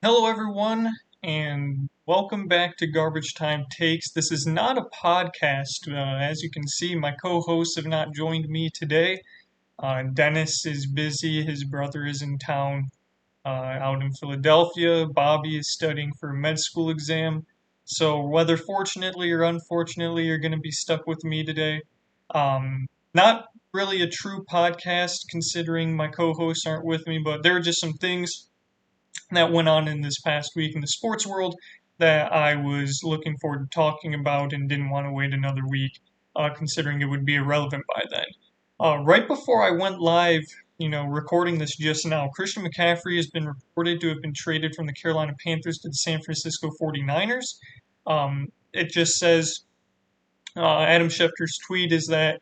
Hello, everyone, and welcome back to Garbage Time Takes. This is not a podcast. As you can see, my co hosts have not joined me today. Dennis is busy, his brother is in town out in Philadelphia. Bobby is studying for a med school exam. So, whether fortunately or unfortunately, you're going to be stuck with me today. Not really a true podcast considering my co hosts aren't with me, but there are just some things that went on in this past week in the sports world that I was looking forward to talking about and didn't want to wait another week, considering it would be irrelevant by then. Right before I went live, recording this just now, Christian McCaffrey has been reported to have been traded from the Carolina Panthers to the San Francisco 49ers. It just says Adam Schefter's tweet is that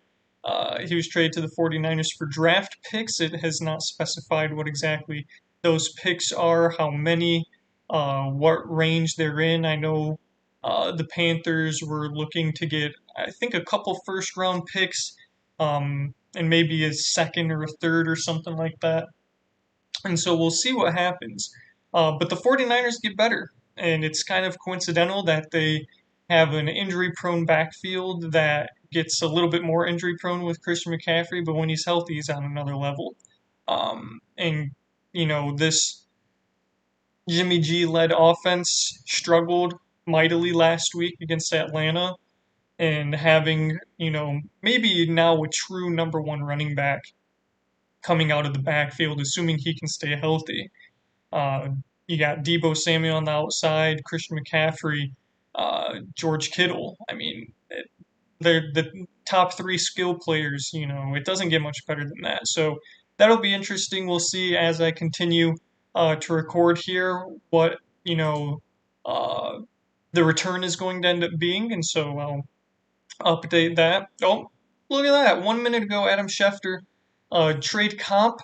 he was traded to the 49ers for draft picks. It has not specified what exactly those picks are, how many, what range they're in. I know the Panthers were looking to get, I think, a couple first round picks and maybe a second or a third or something like that. And so we'll see what happens. But the 49ers get better. And it's kind of coincidental that they have an injury prone backfield that gets a little bit more injury prone with Christian McCaffrey, but when he's healthy, he's on another level. This Jimmy G led offense struggled mightily last week against Atlanta. And having, maybe now a true number one running back coming out of the backfield, assuming he can stay healthy. Uh, you got Debo Samuel on the outside, Christian McCaffrey, George Kittle. I mean, they're the top three skill players. It doesn't get much better than that. So that'll be interesting. We'll see as I continue to record here what uh, the return is going to end up being, and so I'll update that. Oh, look at that! 1 minute ago, Adam Schefter trade comp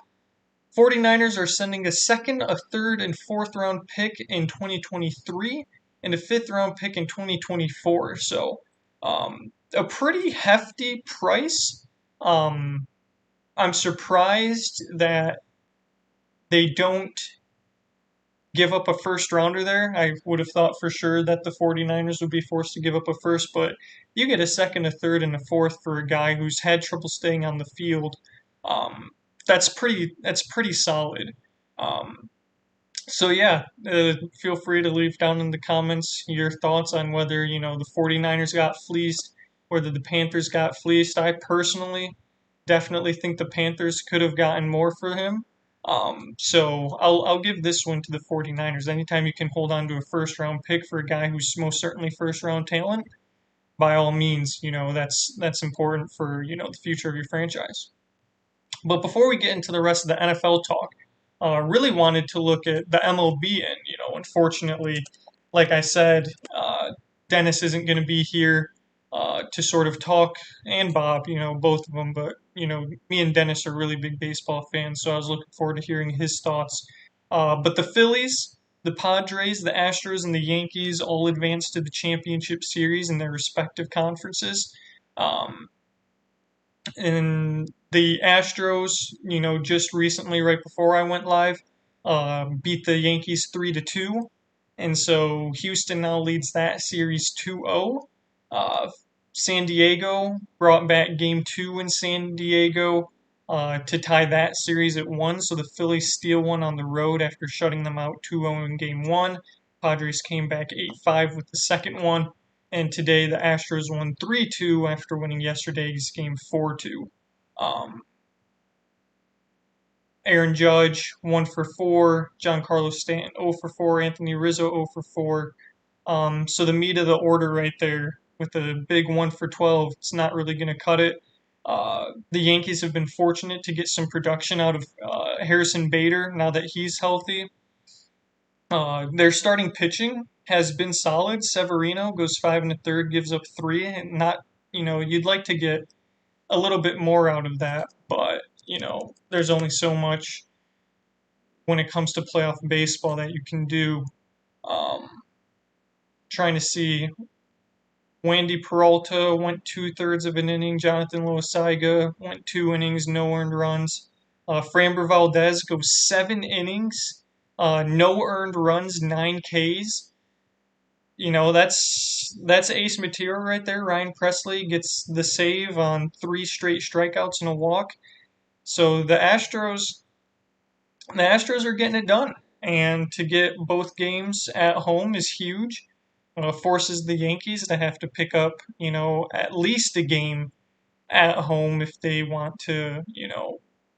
49ers are sending a second, a third, and fourth round pick in 2023 and a fifth round pick in 2024. So, a pretty hefty price. Um, I'm surprised that they don't give up a first rounder there. I would have thought for sure that the 49ers would be forced to give up a first, but you get a second, a third, and a fourth for a guy who's had trouble staying on the field. Um, that's pretty solid. Um, so yeah, feel free to leave down in the comments your thoughts on whether the 49ers got fleeced, whether the Panthers got fleeced. I personally definitely think the Panthers could have gotten more for him. So I'll give this one to the 49ers. Anytime you can hold on to a first round pick for a guy who's most certainly first round talent, by all means, that's important for the future of your franchise. But before we get into the rest of the NFL talk, really wanted to look at the MLB. And unfortunately, like I said, Dennis isn't going to be here to sort of talk, and Bob, both of them. But me and Dennis are really big baseball fans, so I was looking forward to hearing his thoughts. But the Phillies, the Padres, the Astros, and the Yankees all advanced to the championship series in their respective conferences. Um, and the Astros, just recently, right before I went live, beat the Yankees 3-2, and so Houston now leads that series 2-0. San Diego brought back Game 2 in San Diego to tie that series at 1, so the Phillies steal one on the road after shutting them out 2-0 in Game 1. Padres came back 8-5 with the second one, and today the Astros won 3-2 after winning yesterday's game 4-2. Um, Aaron Judge 1 for 4, Giancarlo Stanton 0 for 4, Anthony Rizzo 0 for 4. So the meat of the order right there with the big 1 for 12, it's not really going to cut it. The Yankees have been fortunate to get some production out of Harrison Bader now that he's healthy. Their starting pitching has been solid. Severino goes 5 1/3, gives up 3, and not you'd like to get a little bit more out of that, but there's only so much when it comes to playoff baseball that you can do. Um, Trying to see. Wandy Peralta went 2/3 of an inning. Jonathan Loaisaga went 2 innings, no earned runs. Framber Valdez goes 7 innings, No earned runs, 9 Ks. That's ace material right there. Ryan Presley gets the save on 3 straight strikeouts and a walk. So the Astros are getting it done, and to get both games at home is huge. Forces the Yankees to have to pick up, at least a game at home if they want to,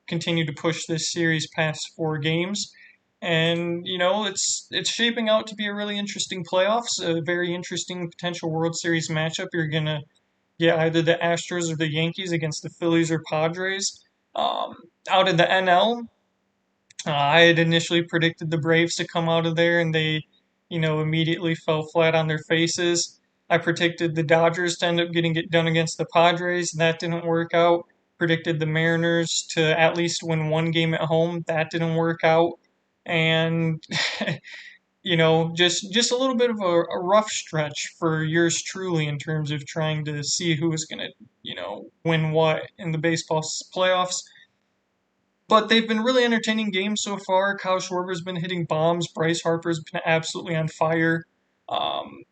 continue to push this series past 4 games. And it's shaping out to be a really interesting playoffs, a very interesting potential World Series matchup. You're gonna get either the Astros or the Yankees against the Phillies or Padres. Um, Out of the NL, I had initially predicted the Braves to come out of there, and they, immediately fell flat on their faces. I predicted the Dodgers to end up getting it done against the Padres. That didn't work out. Predicted the Mariners to at least win 1 game at home. That didn't work out. And just a little bit of a rough stretch for yours truly in terms of trying to see who is going to, win what in the baseball playoffs. But they've been really entertaining games so far. Kyle Schwarber's been hitting bombs. Bryce Harper's been absolutely on fire. Um,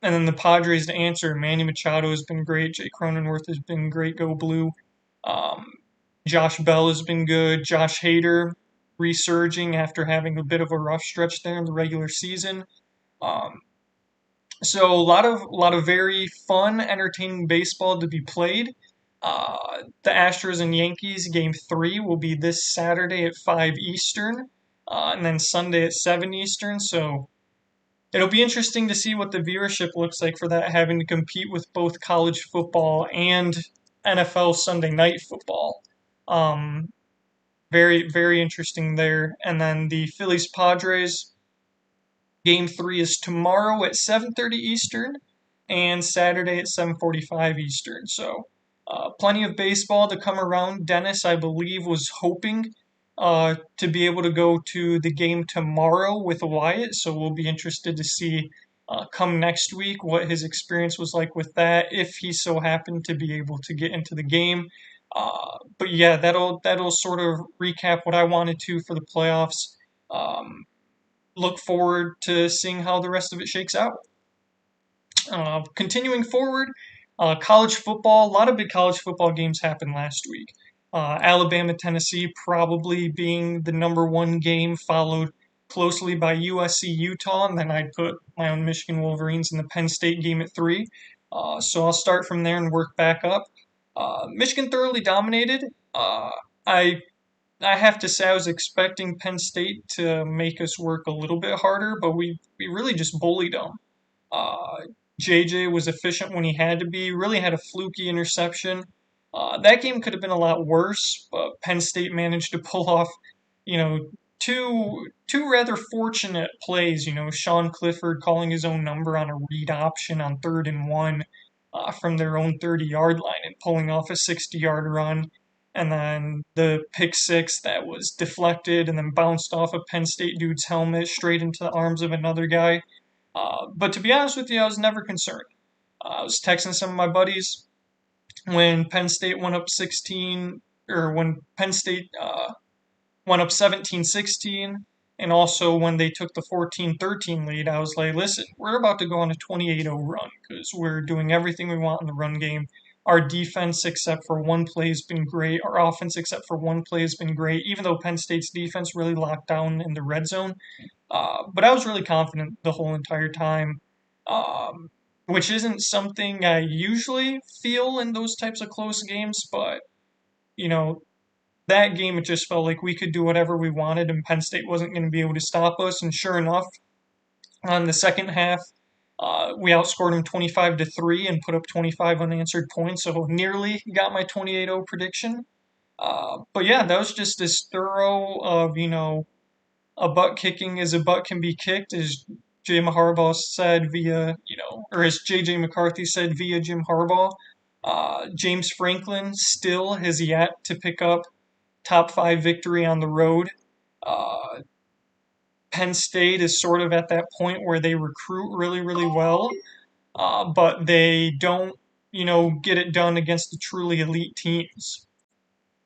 and then the Padres to answer. Manny Machado has been great. Jake Cronenworth has been great. Go Blue. Um, Josh Bell has been good. Josh Hader resurging after having a bit of a rough stretch there in the regular season. Um, so a lot of very fun, entertaining baseball to be played. The Astros and Yankees game 3 will be this Saturday at 5 Eastern, and then Sunday at 7 Eastern. So it'll be interesting to see what the viewership looks like for that, having to compete with both college football and NFL Sunday Night Football. Um, Very very interesting there. And then the Phillies Padres game 3 is tomorrow at 7:30 Eastern and Saturday at 7:45 Eastern. So, plenty of baseball to come around. Dennis, I believe, was hoping to be able to go to the game tomorrow with Wyatt. So we'll be interested to see come next week what his experience was like with that, if he so happened to be able to get into the game. But yeah, that'll sort of recap what I wanted to for the playoffs. Look forward to seeing how the rest of it shakes out. Continuing forward, college football. A lot of big college football games happened last week. Alabama, Tennessee probably being the number 1 game, followed closely by USC, Utah, and then I'd put my own Michigan Wolverines in the Penn State game at 3. So I'll start from there and work back up. Michigan thoroughly dominated. I I have to say I was expecting Penn State to make us work a little bit harder, but we really just bullied them. Uh, JJ was efficient when he had to be. Really had a fluky interception. That game could have been a lot worse, but Penn State managed to pull off, you know, two rather fortunate plays. Sean Clifford calling his own number on a read option on 3rd and 1 from their own 30-yard line and pulling off a 60-yard run. And then the pick six that was deflected and then bounced off a Penn State dude's helmet straight into the arms of another guy. But to be honest with you, I was never concerned. I was texting some of my buddies when Penn State went up 16, or when Penn State went up 17-16, and also when they took the 14-13 lead. I was like, listen, we're about to go on a 28-0 run because we're doing everything we want in the run game. Our defense, except for one play, has been great. Our offense, except for one play, has been great, even though Penn State's defense really locked down in the red zone. But I was really confident the whole entire time, um, which isn't something I usually feel in those types of close games. But, you know, that game, it just felt like we could do whatever we wanted and Penn State wasn't going to be able to stop us. And sure enough, on the second half, we outscored them 25-3 and put up 25 unanswered points. So nearly got my 28-0 prediction. But yeah, that was just as thorough of, a butt kicking as a butt can be kicked, as Jim Harbaugh said via, or as JJ McCarthy said via Jim Harbaugh. James Franklin still has yet to pick up top 5 victory on the road. Uh, Penn State is sort of at that point where they recruit really, really well, but they don't, get it done against the truly elite teams.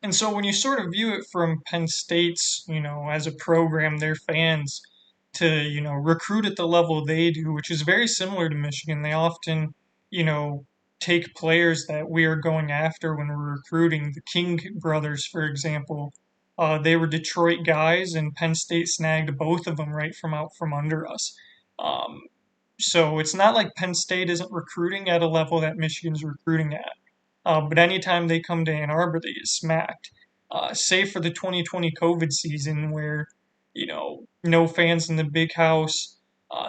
And so when you sort of view it from Penn State's, as a program, their fans to, recruit at the level they do, which is very similar to Michigan. They often, you know, take players that we are going after when we're recruiting. The King brothers, for example, they were Detroit guys, and Penn State snagged both of them right from out from under us. Um, so it's not like Penn State isn't recruiting at a level that Michigan's recruiting at. But anytime they come to Ann Arbor, they get smacked. Save for the 2020 COVID season where, no fans in the big house.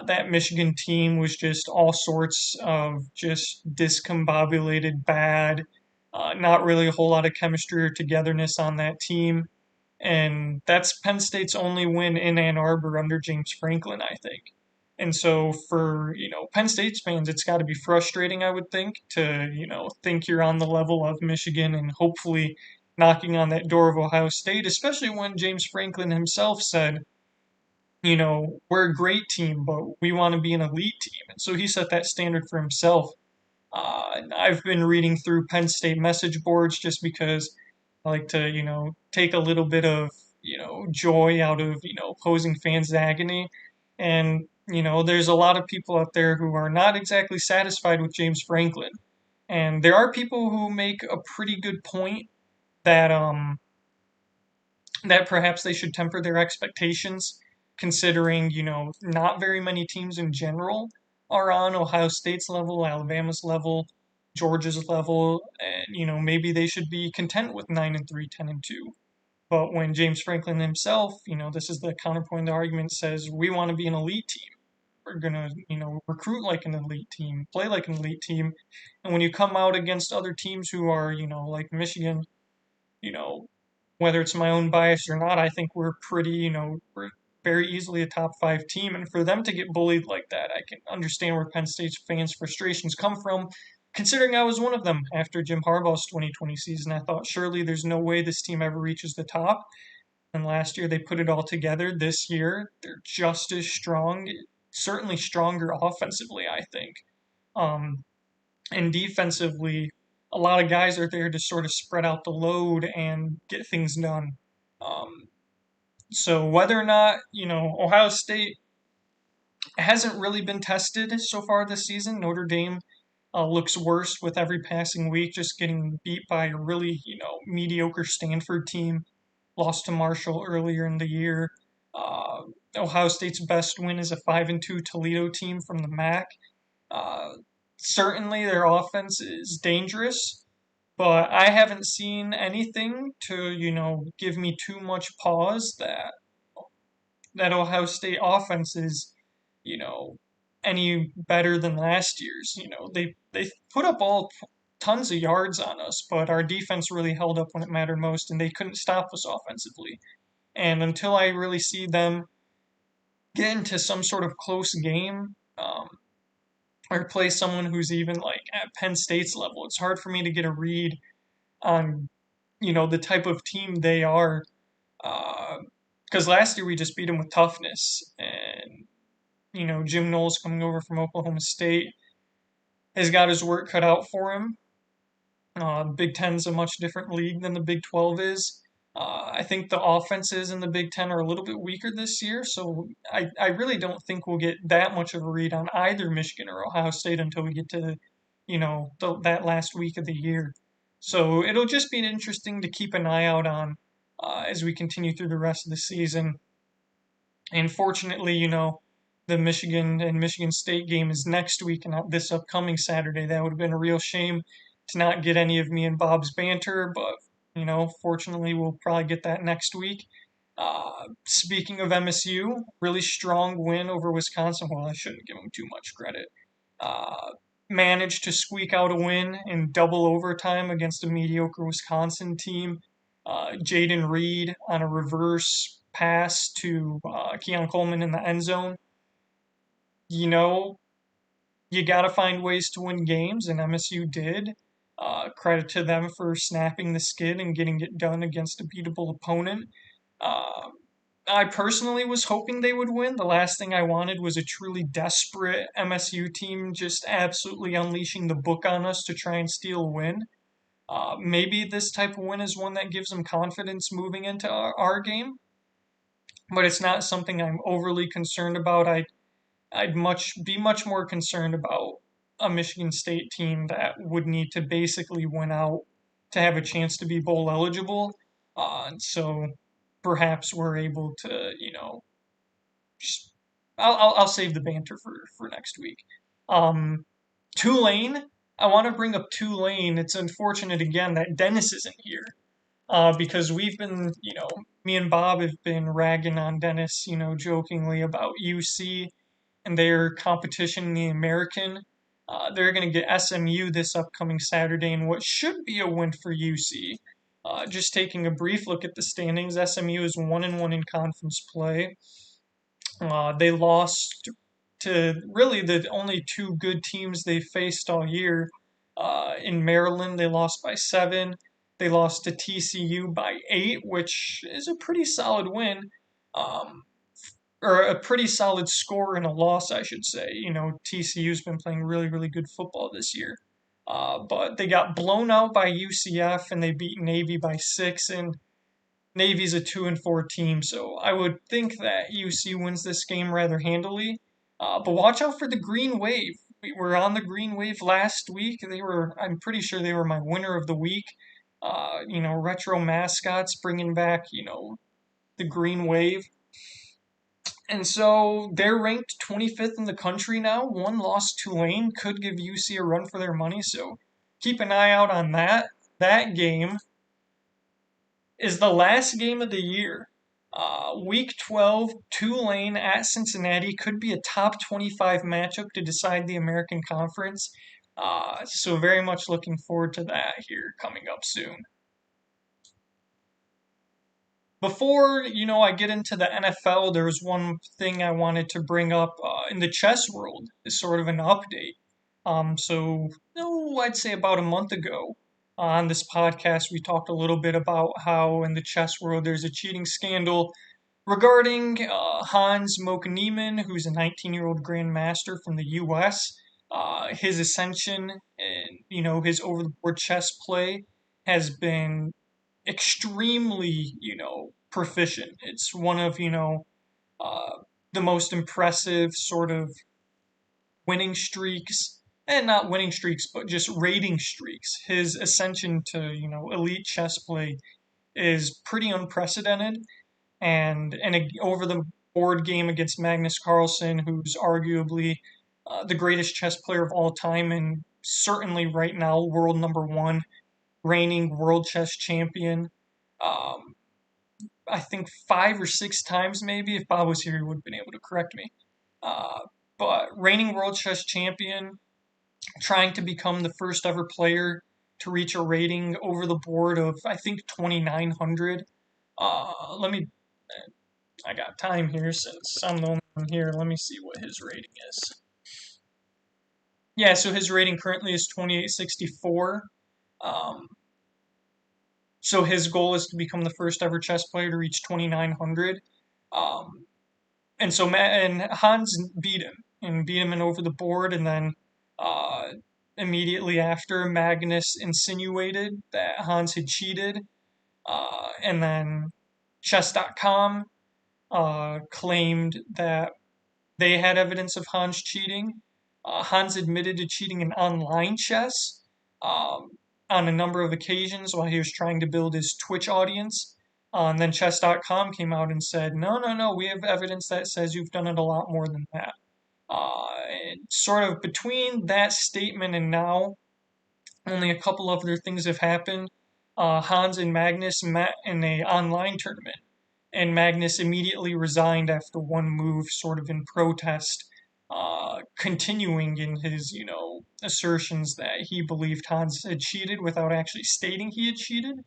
That Michigan team was just all sorts of just discombobulated, bad, not really a whole lot of chemistry or togetherness on that team. And that's Penn State's only win in Ann Arbor under James Franklin, I think. And so for, Penn State's fans, it's got to be frustrating, I would think, to, think you're on the level of Michigan and hopefully knocking on that door of Ohio State, especially when James Franklin himself said, we're a great team, but we want to be an elite team. And so he set that standard for himself. I've been reading through Penn State message boards just because I like to, take a little bit of, joy out of, opposing fans' agony. And, there's a lot of people out there who are not exactly satisfied with James Franklin. And there are people who make a pretty good point that that perhaps they should temper their expectations, considering, not very many teams in general are on Ohio State's level, Alabama's level, Georgia's level, and, maybe they should be content with 9-3, 10-2. But when James Franklin himself, this is the counterpoint of the argument, says we want to be an elite team. We're going to, recruit like an elite team, play like an elite team. And when you come out against other teams who are, like Michigan, you know, whether it's my own bias or not, I think we're pretty, we're very easily a top five team. And for them to get bullied like that, I can understand where Penn State's fans' frustrations come from. Considering I was one of them after Jim Harbaugh's 2020 season, I thought surely there's no way this team ever reaches the top. And last year they put it all together. This year they're just as strong, certainly stronger offensively, I think. Um, and defensively, a lot of guys are there to sort of spread out the load and get things done. Um, so whether or not, Ohio State hasn't really been tested so far this season. Notre Dame looks worse with every passing week, just getting beat by a really, mediocre Stanford team. Lost to Marshall earlier in the year. Uh, Ohio State's best win is a 5-2 Toledo team from the MAC. Uh, Certainly, their offense is dangerous, but I haven't seen anything to, give me too much pause that Ohio State offense is, you know, any better than last year's. They put up all tons of yards on us, but our defense really held up when it mattered most, and they couldn't stop us offensively. And until I really see them get into some sort of close game, or play someone who's even like at Penn State's level, it's hard for me to get a read on, the type of team they are. Because last year we just beat them with toughness, and Jim Knowles coming over from Oklahoma State has got his work cut out for him. Big Ten's a much different league than the Big 12 is. I think the offenses in the Big Ten are a little bit weaker this year, so I really don't think we'll get that much of a read on either Michigan or Ohio State until we get to, that last week of the year. So it'll just be interesting to keep an eye out on as we continue through the rest of the season. And fortunately, the Michigan and Michigan State game is next week and not this upcoming Saturday. That would have been a real shame to not get any of me and Bob's banter, but fortunately, we'll probably get that next week. Speaking of MSU, really strong win over Wisconsin. Well, I shouldn't give them too much credit. Uh, Managed to squeak out a win in double overtime against a mediocre Wisconsin team. Jaden Reed on a reverse pass to Keon Coleman in the end zone. You know, you got to find ways to win games, and MSU did. Credit to them for snapping the skid and getting it done against a beatable opponent. Uh, I personally was hoping they would win. The last thing I wanted was a truly desperate MSU team just absolutely unleashing the book on us to try and steal a win. Maybe this type of win is one that gives them confidence moving into our game, but it's not something I'm overly concerned about. I'd much more concerned about a Michigan State team that would need to basically win out to have a chance to be bowl eligible. So perhaps we're able to, just, I'll save the banter for next week. Um, Tulane, I want to bring up Tulane. It's unfortunate again that Dennis isn't here, because we've been, me and Bob have been ragging on Dennis, jokingly about UC and their competition in the American. They're going to get SMU this upcoming Saturday in what should be a win for UC. Just taking a brief look at the standings, SMU is 1-1 in conference play. They lost to really the only two good teams they faced all year. In Maryland, they lost by 7. They lost to TCU by 8, which is a pretty solid win. Um, or a pretty solid score and a loss, I should say. TCU's been playing really, really good football this year. But they got blown out by UCF and they beat Navy by 6, and Navy's a 2-4 team, so I would think that UC wins this game rather handily. But watch out for the Green Wave. We were on the Green Wave last week. I'm pretty sure they were my winner of the week. Retro mascots bringing back, the Green Wave. And so they're ranked 25th in the country now. One loss Tulane could give UC a run for their money. So keep an eye out on that. That game is the last game of the year. Week 12, Tulane at Cincinnati could be a top 25 matchup to decide the American Conference. So very much looking forward to that here coming up soon. Before, I get into the NFL, there was one thing I wanted to bring up in the chess world is sort of an update. I'd say about a month ago on this podcast, we talked a little bit about how in the chess world there's a cheating scandal regarding Hans Mokaniemen, who's a 19-year-old grandmaster from the U.S. His ascension and, his over-the-board chess play has been extremely, proficient. It's one of, uh, the most impressive sort of winning streaks, and not winning streaks, but just rating streaks. His ascension to, elite chess play is pretty unprecedented. And over the board game against Magnus Carlsen, who's arguably the greatest chess player of all time, and certainly right now world number one, reigning world chess champion. Um, I think 5 or 6 times, maybe. If Bob was here, he would have been able to correct me. Uh, but reigning world chess champion, trying to become the first ever player to reach a rating over the board of, I think, 2,900. I got time here since I'm the only one here. Let me see what his rating is. Yeah, so his rating currently is 2,864. Um, so his goal is to become the first ever chess player to reach 2,900. Um, and Hans beat him and over the board, and then uh, immediately after, Magnus insinuated that Hans had cheated, and then Chess.com claimed that they had evidence of Hans cheating. Hans admitted to cheating in online chess um, on a number of occasions while he was trying to build his Twitch audience. And then chess.com came out and said, no, no, no, we have evidence that says you've done it a lot more than that. Sort of between that statement and now, only a couple other things have happened. Hans and Magnus met in a online tournament, and Magnus immediately resigned after one move, sort of in protest, continuing in his, assertions that he believed Hans had cheated without actually stating he had cheated.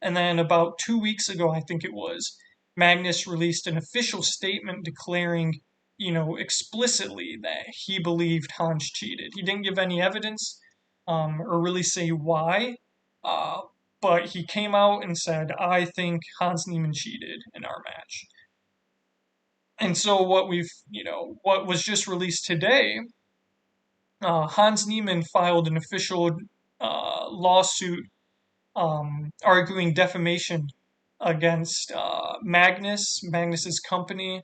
And then about 2 weeks ago, I think it was, Magnus released an official statement declaring, explicitly that he believed Hans cheated. He didn't give any evidence or really say why, uh, but he came out and said, I think Hans Niemann cheated in our match. And so what was just released today, Hans Niemann filed an official lawsuit arguing defamation against Magnus's company,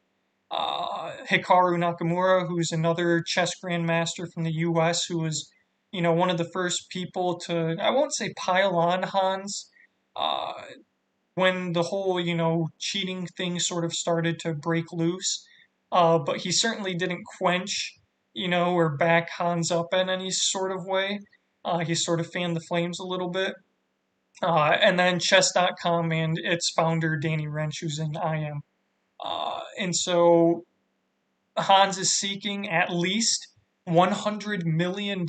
Hikaru Nakamura, who's another chess grandmaster from the U.S., who was, one of the first people to, I won't say pile on Hans, uh, when the whole, cheating thing sort of started to break loose. But he certainly didn't quench, or back Hans up in any sort of way. He sort of fanned the flames a little bit. And then chess.com and its founder, Danny Rensch, who's in IM. And so Hans is seeking at least $100 million.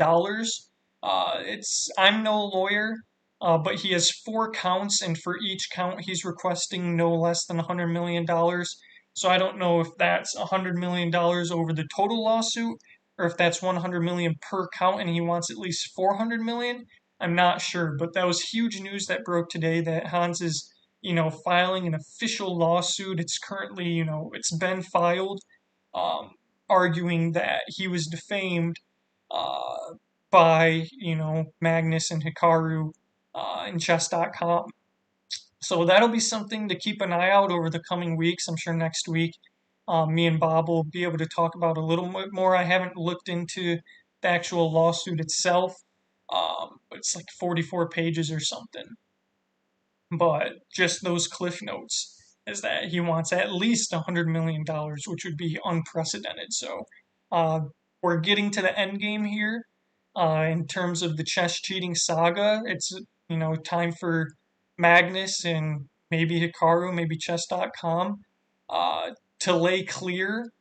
It's I'm no lawyer, but he has four counts, and for each count, he's requesting no less than $100 million. So I don't know if that's $100 million over the total lawsuit, or if that's $100 million per count, and he wants at least $400 million. I'm not sure, but that was huge news that broke today that Hans is, filing an official lawsuit. It's currently, it's been filed, um, arguing that he was defamed uh, by, Magnus and Hikaru and chess.com. So that'll be something to keep an eye out over the coming weeks. I'm sure next week me and Bob will be able to talk about a little bit more. I haven't looked into the actual lawsuit itself, but it's like 44 pages or something. But just those cliff notes is that he wants at least $100 million, which would be unprecedented. So uh, we're getting to the end game here in terms of the chess cheating saga. It's time for Magnus and maybe Hikaru, maybe chess.com to lay clear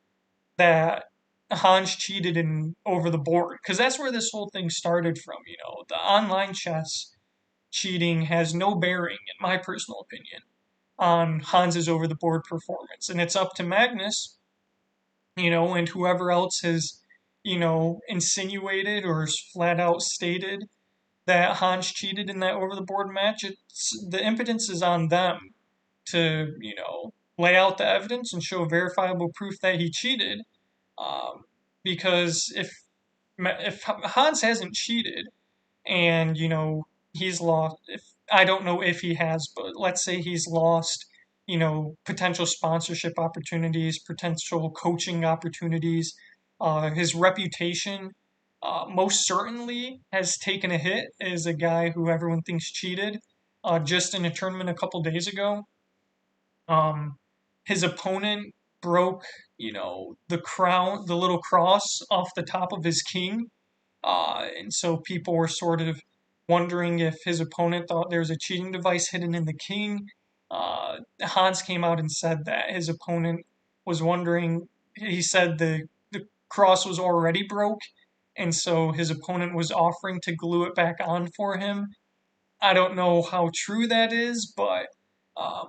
that Hans cheated in over the board, because that's where this whole thing started from. The online chess cheating has no bearing, in my personal opinion, on Hans's over the board performance. And it's up to Magnus, and whoever else has, insinuated or flat out stated that Hans cheated in that over the board match. The impotence is on them to, lay out the evidence and show verifiable proof that he cheated. Um, because if Hans hasn't cheated, and he's lost, if I don't know if he has, but let's say he's lost, potential sponsorship opportunities, potential coaching opportunities. His reputation most certainly has taken a hit as a guy who everyone thinks cheated. Just in a tournament a couple days ago, um, his opponent broke, the crown, the little cross off the top of his king, and so people were sort of wondering if his opponent thought there was a cheating device hidden in the king. Hans came out and said that his opponent was wondering. He said the cross was already broke, and so his opponent was offering to glue it back on for him. I don't know how true that is, but um,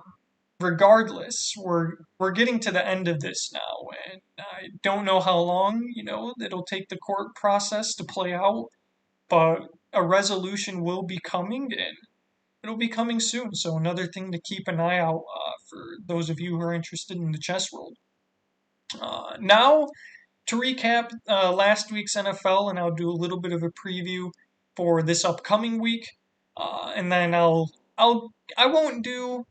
regardless, we're getting to the end of this now, and I don't know how long it'll take the court process to play out, but a resolution will be coming, and it'll be coming soon. So another thing to keep an eye out for those of you who are interested in the chess world. Now to recap last week's NFL, and I'll do a little bit of a preview for this upcoming week, and then I won't do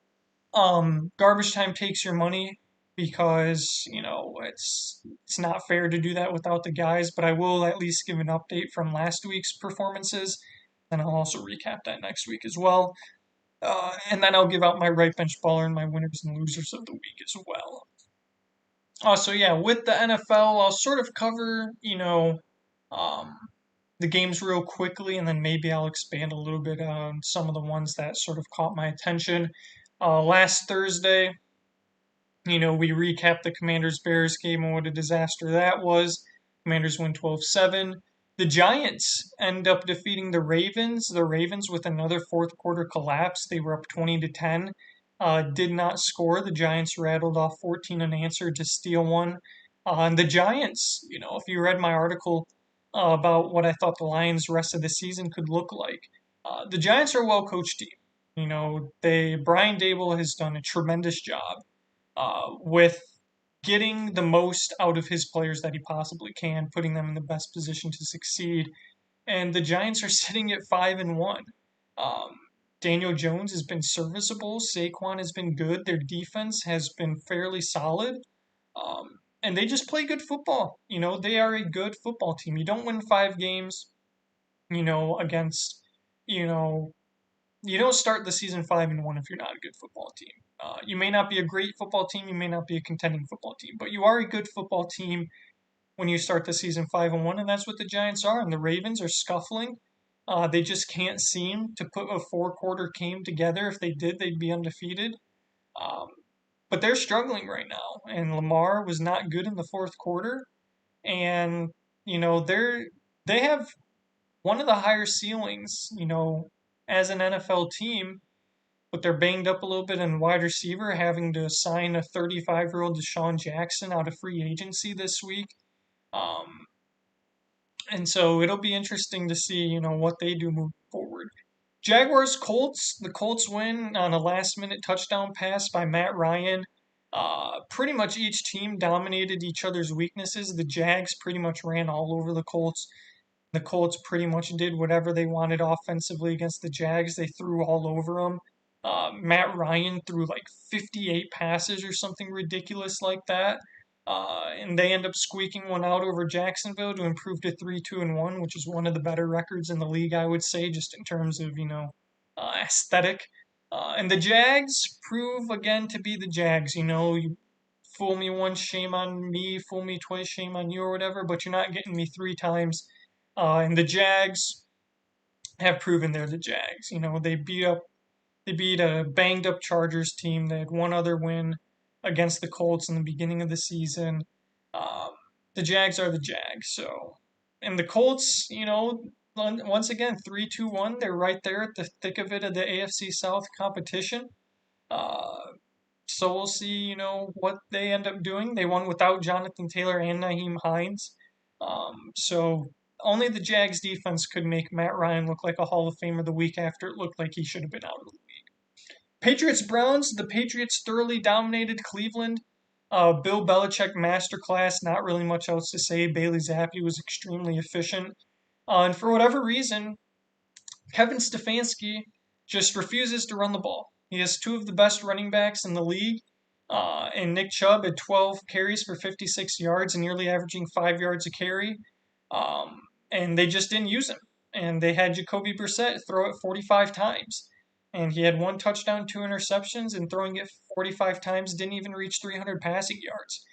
garbage time takes your money, because it's not fair to do that without the guys, but I will at least give an update from last week's performances, and I'll also recap that next week as well. And then I'll give out my right bench baller and my winners and losers of the week as well. So yeah, with the NFL, I'll sort of cover, um, the games real quickly, and then maybe I'll expand a little bit on some of the ones that sort of caught my attention. Last Thursday, we recapped the Commanders Bears game and what a disaster that was. Commanders win 12-7. The Giants end up defeating the Ravens. The Ravens, with another fourth quarter collapse, they were up 20-10. Did not score. The Giants rattled off 14 unanswered to steal one. And the Giants, if you read my article about what I thought the Lions' rest of the season could look like, the Giants are a well coached team. Brian Dable has done a tremendous job with getting the most out of his players that he possibly can, putting them in the best position to succeed. And the Giants are sitting at 5-1. Um, Daniel Jones has been serviceable. Saquon has been good. Their defense has been fairly solid. And they just play good football. They are a good football team. You don't win 5 games, against, you know, you don't start the season 5-1 if you're not a good football team. You may not be a great football team. You may not be a contending football team, but you are a good football team when you start the season 5-1, and that's what the Giants are. And the Ravens are scuffling. They just can't seem to put a 4-quarter game together. If they did, they'd be undefeated. Um, but they're struggling right now, and Lamar was not good in the fourth quarter. And they have one of the higher ceilings, as an NFL team, but they're banged up a little bit in wide receiver, having to sign a 35-year-old Deshaun Jackson out of free agency this week. Um, and so it'll be interesting to see, what they do moving forward. Jaguars Colts. The Colts win on a last minute touchdown pass by Matt Ryan. Pretty much each team dominated each other's weaknesses. The Jags pretty much ran all over the Colts. The Colts pretty much did whatever they wanted offensively against the Jags. They threw all over them. Matt Ryan threw like 58 passes or something ridiculous like that. And they end up squeaking one out over Jacksonville to improve to 3-2-1, which is one of the better records in the league, I would say, just in terms of, aesthetic. And the Jags prove again to be the Jags. You fool me once, shame on me. Fool me twice, shame on you, or whatever. But you're not getting me 3 times. And the Jags have proven they're the Jags. They beat a banged up Chargers team. They had one other win against the Colts in the beginning of the season. Um, the Jags are the Jags. So, and the Colts, once again 3-2-1. They're right there at the thick of it of the AFC South competition. Uh, so we'll see, what they end up doing. They won without Jonathan Taylor and Naheem Hines. So only the Jags defense could make Matt Ryan look like a Hall of Famer the week after it looked like he should have been out of the league. Patriots Browns. The Patriots thoroughly dominated Cleveland. Bill Belichick masterclass. Not really much else to say. Bailey Zappi was extremely efficient. And for whatever reason, Kevin Stefanski just refuses to run the ball. He has two of the best running backs in the league. And Nick Chubb had 12 carries for 56 yards and nearly averaging 5 yards a carry. And they just didn't use him. And they had Jacoby Brissett throw it 45 times. And he had 1 touchdown, 2 interceptions, and throwing it 45 times didn't even reach 300 passing yards.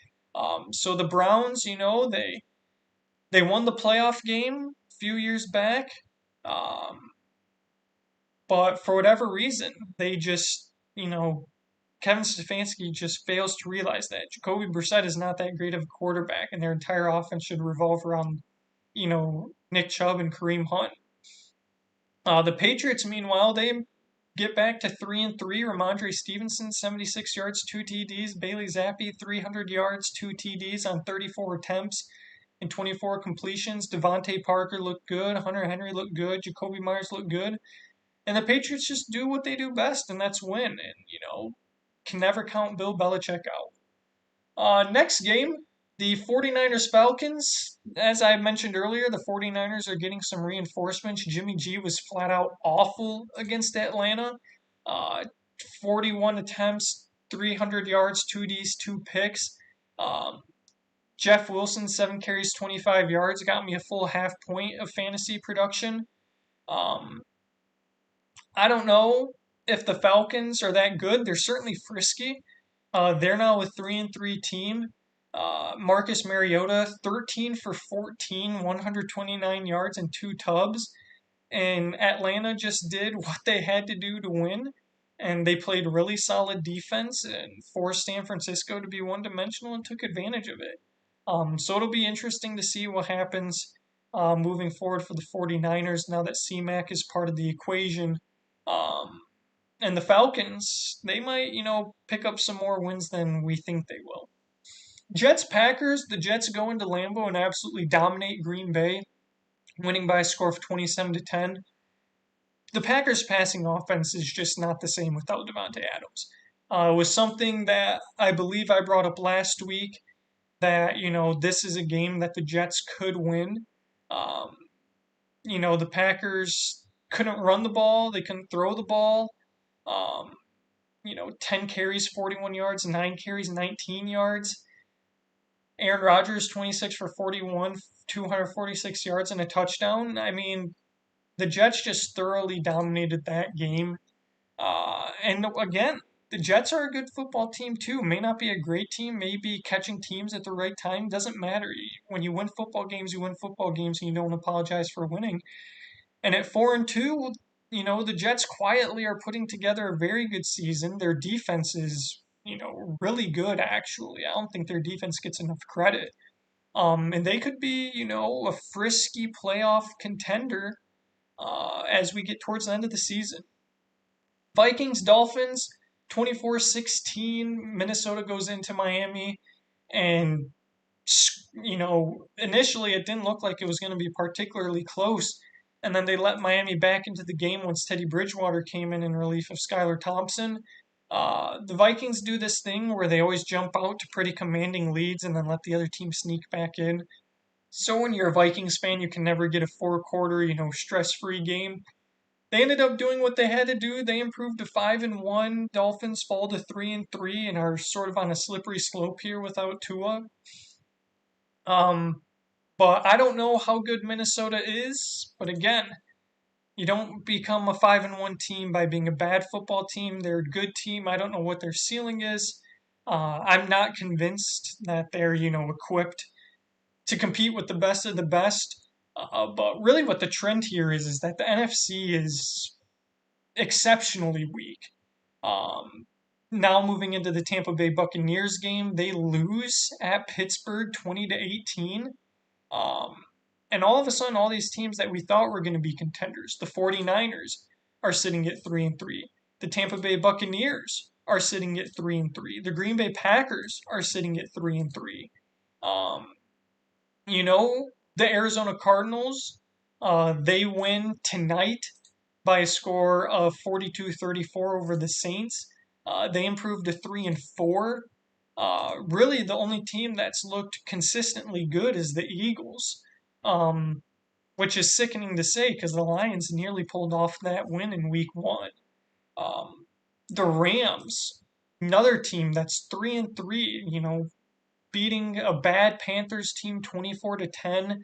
So the Browns, they won the playoff game a few years back. But for whatever reason, they just, Kevin Stefanski just fails to realize that Jacoby Brissett is not that great of a quarterback, and their entire offense should revolve around, Nick Chubb and Kareem Hunt. The Patriots, meanwhile, they get back to 3-3. Ramondre Stevenson, 76 yards, 2 TDs. Bailey Zappi, 300 yards, 2 TDs on 34 attempts and 24 completions. Devontae Parker looked good. Hunter Henry looked good. Jacoby Myers looked good. And the Patriots just do what they do best, and that's win. And, can never count Bill Belichick out. Next game, the 49ers Falcons. As I mentioned earlier, the 49ers are getting some reinforcements. Jimmy G was flat out awful against Atlanta. 41 attempts, 300 yards, 2 Ds, 2 picks. Jeff Wilson, 7 carries, 25 yards, got me a full half point of fantasy production. I don't know if the Falcons are that good. They're certainly frisky. They're now a 3-3 team. Marcus Mariota, 13 for 14, 129 yards and 2 tubs. And Atlanta just did what they had to do to win. And they played really solid defense and forced San Francisco to be one-dimensional and took advantage of it. So it'll be interesting to see what happens moving forward for the 49ers now that C-Mac is part of the equation. And the Falcons, they might, pick up some more wins than we think they will. Jets Packers, the Jets go into Lambeau and absolutely dominate Green Bay, winning by a score of 27-10. The Packers passing offense is just not the same without Devontae Adams. It was something that I believe I brought up last week that, this is a game that the Jets could win. The Packers couldn't run the ball, they couldn't throw the ball. Um, 10 carries, 41 yards, 9 carries, 19 yards. Aaron Rodgers, 26 for 41, 246 yards and a touchdown. I mean, the Jets just thoroughly dominated that game. And again, the Jets are a good football team too. May not be a great team, may be catching teams at the right time. Doesn't matter. When you win football games, you win football games, and you don't apologize for winning. And at 4-2, the Jets quietly are putting together a very good season. Their defense is, really good. Actually, I don't think their defense gets enough credit. And they could be, a frisky playoff contender as we get towards the end of the season. Vikings, Dolphins, 24-16. Minnesota goes into Miami, and initially it didn't look like it was going to be particularly close. And then they let Miami back into the game once Teddy Bridgewater came in relief of Skylar Thompson. The Vikings do this thing where they always jump out to pretty commanding leads and then let the other team sneak back in. So when you're a Vikings fan, you can never get a four-quarter, stress-free game. They ended up doing what they had to do. They improved to 5-1. Dolphins fall to 3-3 and are sort of on a slippery slope here without Tua. But I don't know how good Minnesota is. But again, you don't become a 5-1 team by being a bad football team. They're a good team. I don't know what their ceiling is. I'm not convinced that they're, equipped to compete with the best of the best. But really, what the trend here is that the NFC is exceptionally weak. Now moving into the Tampa Bay Buccaneers game, they lose at Pittsburgh 20-18. And all of a sudden, all these teams that we thought were going to be contenders, the 49ers, are sitting at 3-3. The Tampa Bay Buccaneers are sitting at 3-3. The Green Bay Packers are sitting at 3-3. Um, the Arizona Cardinals, they win tonight by a score of 42-34 over the Saints. They improved to 3-4. Really, the only team that's looked consistently good is the Eagles, which is sickening to say because the Lions nearly pulled off that win in Week 1. The Rams, another team that's 3-3, beating a bad Panthers team 24-10.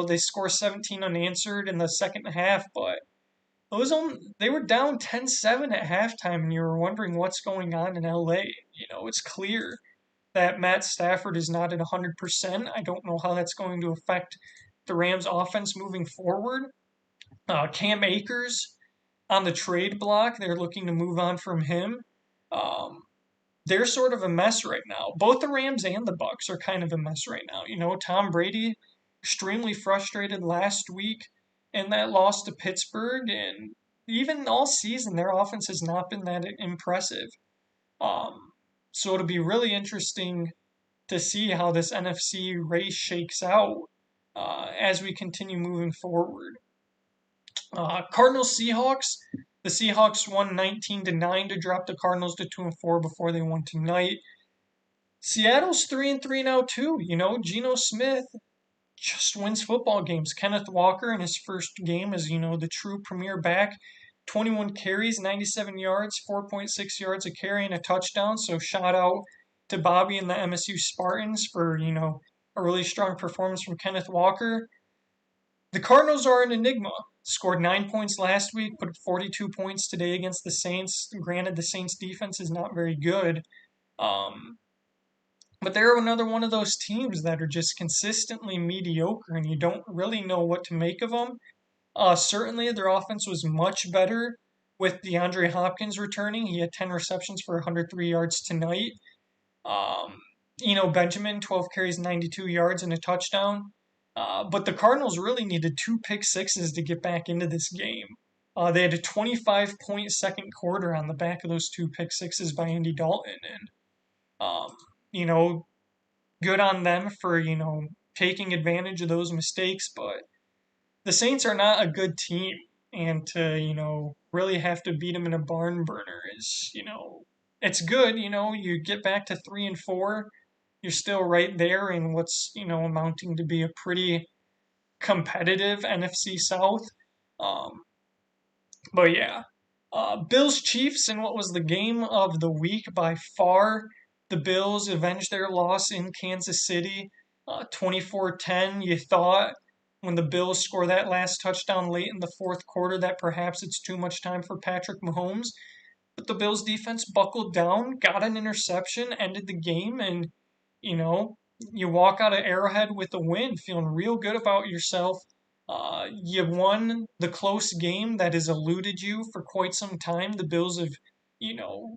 They score 17 unanswered in the second half, but they were down 10-7 at halftime, and you were wondering what's going on in LA. It's clear that Matt Stafford is not at 100%. I don't know how that's going to affect the Rams' offense moving forward. Cam Akers on the trade block, they're looking to move on from him. They're sort of a mess right now. Both the Rams and the Bucks are kind of a mess right now. Tom Brady, extremely frustrated last week in that loss to Pittsburgh, and even all season, their offense has not been that impressive. So it'll be really interesting to see how this NFC race shakes out as we continue moving forward. Cardinals Seahawks. The Seahawks won 19-9 to drop the Cardinals to 2-4 before they won tonight. Seattle's 3-3 now too. Geno Smith just wins football games. Kenneth Walker in his first game as the true premier back. 21 carries, 97 yards, 4.6 yards a carry, and a touchdown. So shout out to Bobby and the MSU Spartans for a really strong performance from Kenneth Walker. The Cardinals are an enigma. Scored 9 points last week, put up 42 points today against the Saints. Granted, the Saints' defense is not very good. But they're another one of those teams that are just consistently mediocre, and you don't really know what to make of them. Certainly, their offense was much better with DeAndre Hopkins returning. He had 10 receptions for 103 yards tonight. Benjamin, 12 carries, 92 yards, and a touchdown. But the Cardinals really needed 2 pick sixes to get back into this game. They had a 25-point second quarter on the back of those 2 pick sixes by Andy Dalton. And, good on them for, taking advantage of those mistakes. But the Saints are not a good team. And to, really have to beat them in a barn burner is, it's good. You get back to 3-4. You're still right there in what's, amounting to be a pretty competitive NFC South. Um, but yeah, Bills Chiefs in what was the game of the week by far. The Bills avenged their loss in Kansas City, 24-10. You thought when the Bills score that last touchdown late in the fourth quarter that perhaps it's too much time for Patrick Mahomes. But the Bills defense buckled down, got an interception, ended the game, and you know, you walk out of Arrowhead with a win, feeling real good about yourself. You won the close game that has eluded you for quite some time. The Bills have,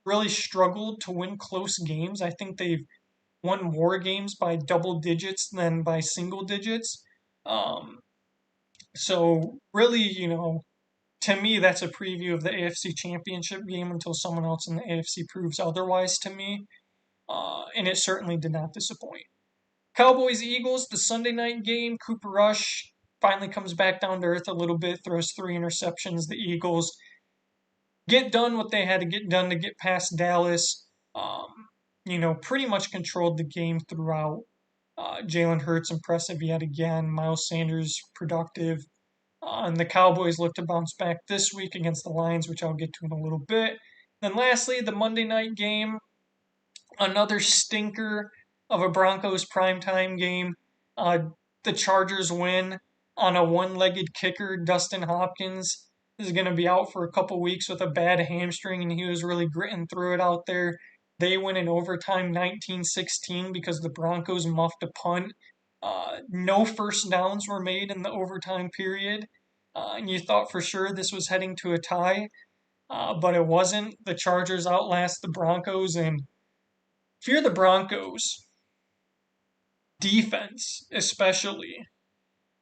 really struggled to win close games. I think they've won more games by double digits than by single digits. Um, so really, to me, that's a preview of the AFC Championship game until someone else in the AFC proves otherwise to me. And it certainly did not disappoint. Cowboys Eagles, the Sunday night game. Cooper Rush finally comes back down to earth a little bit, throws 3 interceptions. The Eagles get done what they had to get done to get past Dallas. Pretty much controlled the game throughout. Jalen Hurts impressive yet again. Miles Sanders productive. And the Cowboys look to bounce back this week against the Lions, which I'll get to in a little bit. Then lastly, the Monday night game, another stinker of a Broncos primetime game. Uh, the Chargers win on a one-legged kicker, Dustin Hopkins. Is going to be out for a couple weeks with a bad hamstring, and he was really gritting through it out there. They win in overtime 19-16 because the Broncos muffed a punt. No first downs were made in the overtime period, and you thought for sure this was heading to a tie, but it wasn't. The Chargers outlast the Broncos, and if you're the Broncos, defense especially,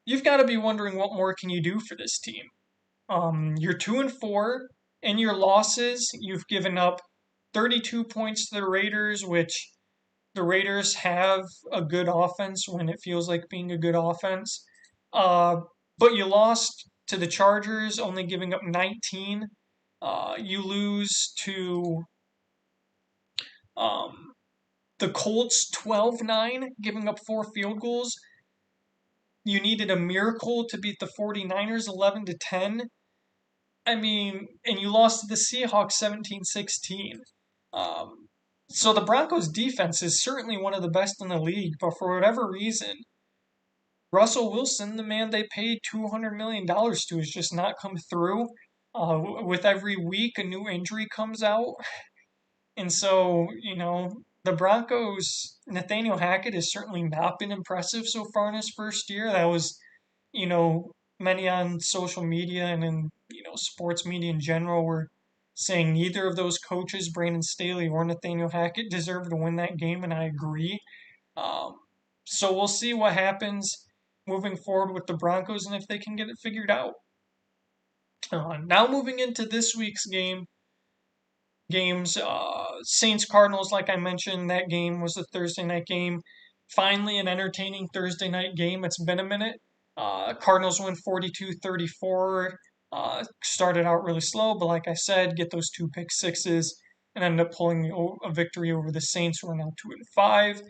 you've got to be wondering what more can you do for this team. You're 2-4. In your losses, you've given up 32 points to the Raiders, which the Raiders have a good offense when it feels like being a good offense. Uh, but you lost to the Chargers, only giving up 19. You lose to um, the Colts 12-9, giving up 4 field goals. You needed a miracle to beat the 49ers 11-10. I mean, and you lost to the Seahawks 17-16. So the Broncos defense is certainly one of the best in the league, but for whatever reason, Russell Wilson, the man they paid $200 million to, has just not come through. With every week, a new injury comes out. And so, the Broncos, Nathaniel Hackett has certainly not been impressive so far in his first year. That was, many on social media and in, sports media in general were saying neither of those coaches, Brandon Staley or Nathaniel Hackett, deserve to win that game, and I agree. Um, so we'll see what happens moving forward with the Broncos and if they can get it figured out. Now moving into this week's games. Saints Cardinals, like I mentioned, that game was a Thursday night game. Finally, an entertaining Thursday night game. It's been a minute. Cardinals win 42-34. Started out really slow, but like I said, get those 2 pick-sixes and end up pulling a victory over the Saints, who are now 2-5.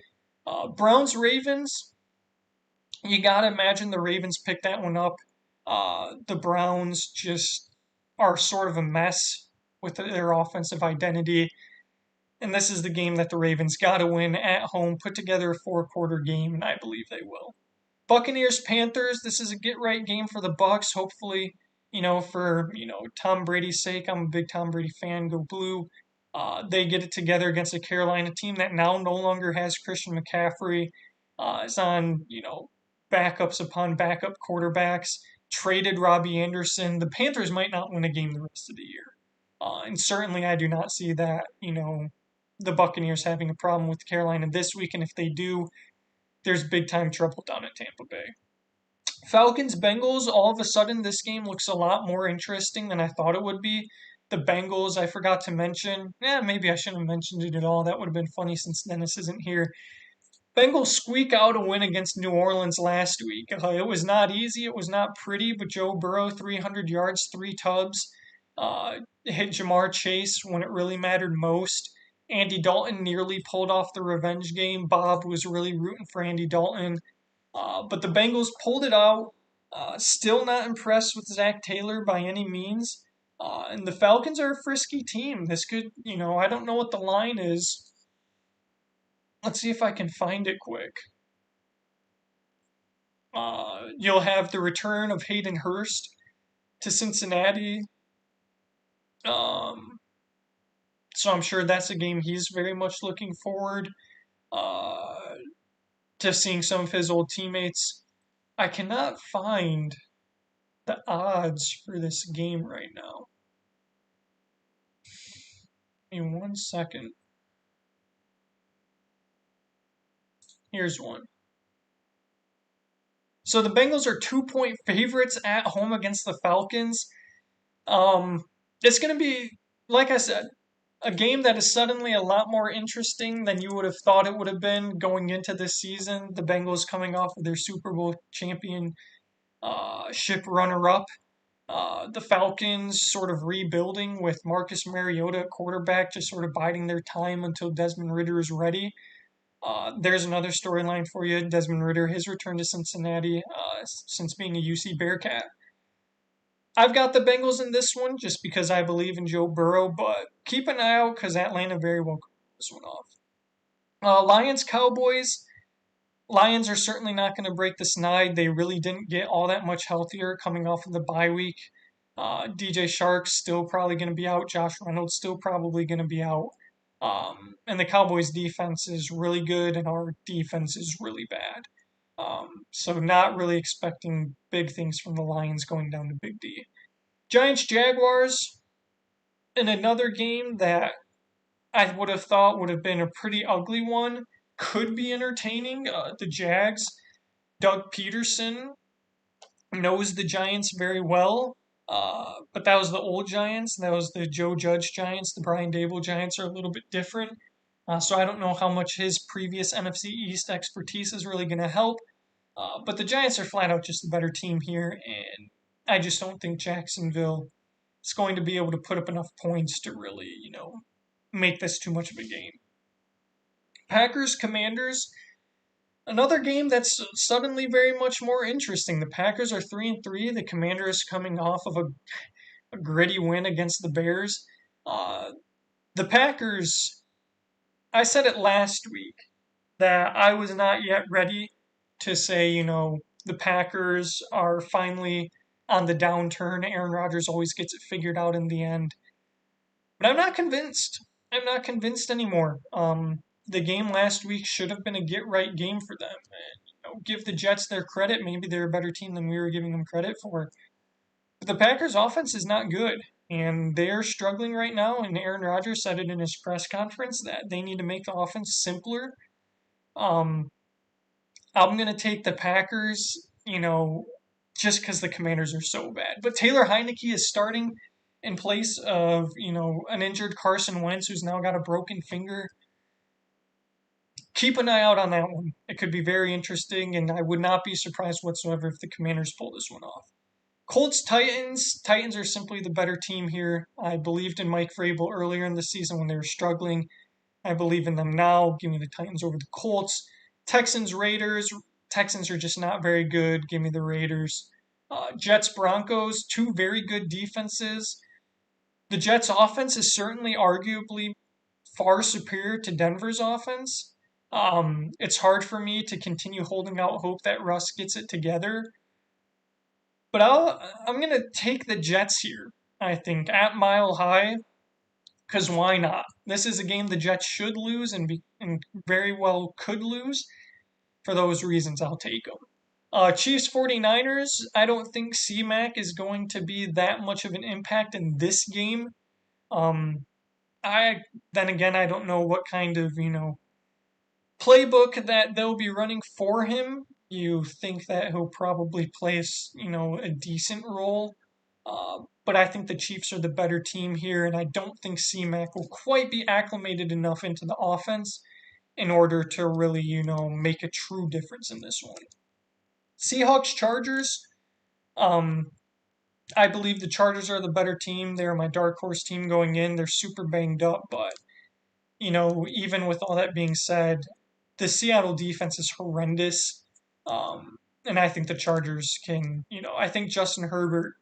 Browns Ravens. You gotta imagine the Ravens picked that one up. The Browns just are sort of a mess with their offensive identity. And this is the game that the Ravens got to win at home, put together a 4-quarter game, and I believe they will. Buccaneers Panthers, this is a get right game for the Bucks. Hopefully, for Tom Brady's sake, I'm a big Tom Brady fan. Go blue. They get it together against a Carolina team that now no longer has Christian McCaffrey. It's on backups upon backup quarterbacks. Traded Robbie Anderson. The Panthers might not win a game the rest of the year. And certainly I do not see that, the Buccaneers having a problem with Carolina this week. And if they do, there's big time trouble down in Tampa Bay. Falcons Bengals, all of a sudden this game looks a lot more interesting than I thought it would be. The Bengals, I forgot to mention. Maybe I shouldn't have mentioned it at all. That would have been funny since Dennis isn't here. Bengals squeak out a win against New Orleans last week. It was not easy. It was not pretty, but Joe Burrow, 300 yards, 3 tubs. Hit Jamar Chase when it really mattered most. Andy Dalton nearly pulled off the revenge game. Bob was really rooting for Andy Dalton. But the Bengals pulled it out. Still not impressed with Zach Taylor by any means. And the Falcons are a frisky team. This could, I don't know what the line is. Let's see if I can find it quick. You'll have the return of Hayden Hurst to Cincinnati. Um, so I'm sure that's a game he's very much looking forward uh, to seeing some of his old teammates. I cannot find the odds for this game right now. Give me 1 second. Here's one. So the Bengals are 2-point favorites at home against the Falcons. Um, it's going to be, like I said, a game that is suddenly a lot more interesting than you would have thought it would have been going into this season. The Bengals coming off of their Super Bowl championship runner-up. The Falcons sort of rebuilding with Marcus Mariota at quarterback, just sort of biding their time until Desmond Ridder is ready. There's another storyline for you. Desmond Ridder, his return to Cincinnati since being a UC Bearcat. I've got the Bengals in this one just because I believe in Joe Burrow, but keep an eye out because Atlanta very well could pull this one off. Lions, Cowboys. Lions are certainly not going to break the snide. They really didn't get all that much healthier coming off of the bye week. DJ Shark's still probably going to be out. Josh Reynolds still probably going to be out. And the Cowboys' defense is really good, and our defense is really bad. So not really expecting big things from the Lions going down to Big D. Giants Jaguars in another game that I would have thought would have been a pretty ugly one. Could be entertaining. The Jags, Doug Peterson knows the Giants very well. But that was the old Giants. That was the Joe Judge Giants. The Brian Dable Giants are a little bit different. So I don't know how much his previous NFC East expertise is really going to help. But the Giants are flat out just a better team here, and I just don't think Jacksonville is going to be able to put up enough points to really, make this too much of a game. Packers Commanders, another game that's suddenly very much more interesting. The Packers are 3-3. The Commanders coming off of a gritty win against the Bears. The Packers, I said it last week that I was not yet ready to say, the Packers are finally on the downturn. Aaron Rodgers always gets it figured out in the end. But I'm not convinced. I'm not convinced anymore. The game last week should have been a get-right game for them. And, give the Jets their credit. Maybe they're a better team than we were giving them credit for. But the Packers' offense is not good. And they're struggling right now. And Aaron Rodgers said it in his press conference that they need to make the offense simpler. I'm going to take the Packers, just because the Commanders are so bad. But Taylor Heineke is starting in place of, an injured Carson Wentz who's now got a broken finger. Keep an eye out on that one. It could be very interesting, and I would not be surprised whatsoever if the Commanders pull this one off. Colts Titans. Titans are simply the better team here. I believed in Mike Vrabel earlier in the season when they were struggling. I believe in them now. Give me the Titans over the Colts. Texans Raiders. Texans are just not very good. Give me the Raiders. Jets Broncos. Two very good defenses. The Jets offense is certainly arguably far superior to Denver's offense. It's hard for me to continue holding out hope that Russ gets it together. But I'm going to take the Jets here, I think, at Mile High, because why not? This is a game the Jets should lose and very well could lose. For those reasons, I'll take them. Chiefs 49ers, I don't think C-Mac is going to be that much of an impact in this game. I don't know what kind of, playbook that they'll be running for him. You think that he'll probably play, a decent role. But I think the Chiefs are the better team here, and I don't think C-Mac will quite be acclimated enough into the offense in order to really, make a true difference in this one. Seahawks Chargers. I believe the Chargers are the better team. They're my dark horse team going in. They're super banged up, but even with all that being said, the Seattle defense is horrendous. And I think the Chargers can, I think Justin Herbert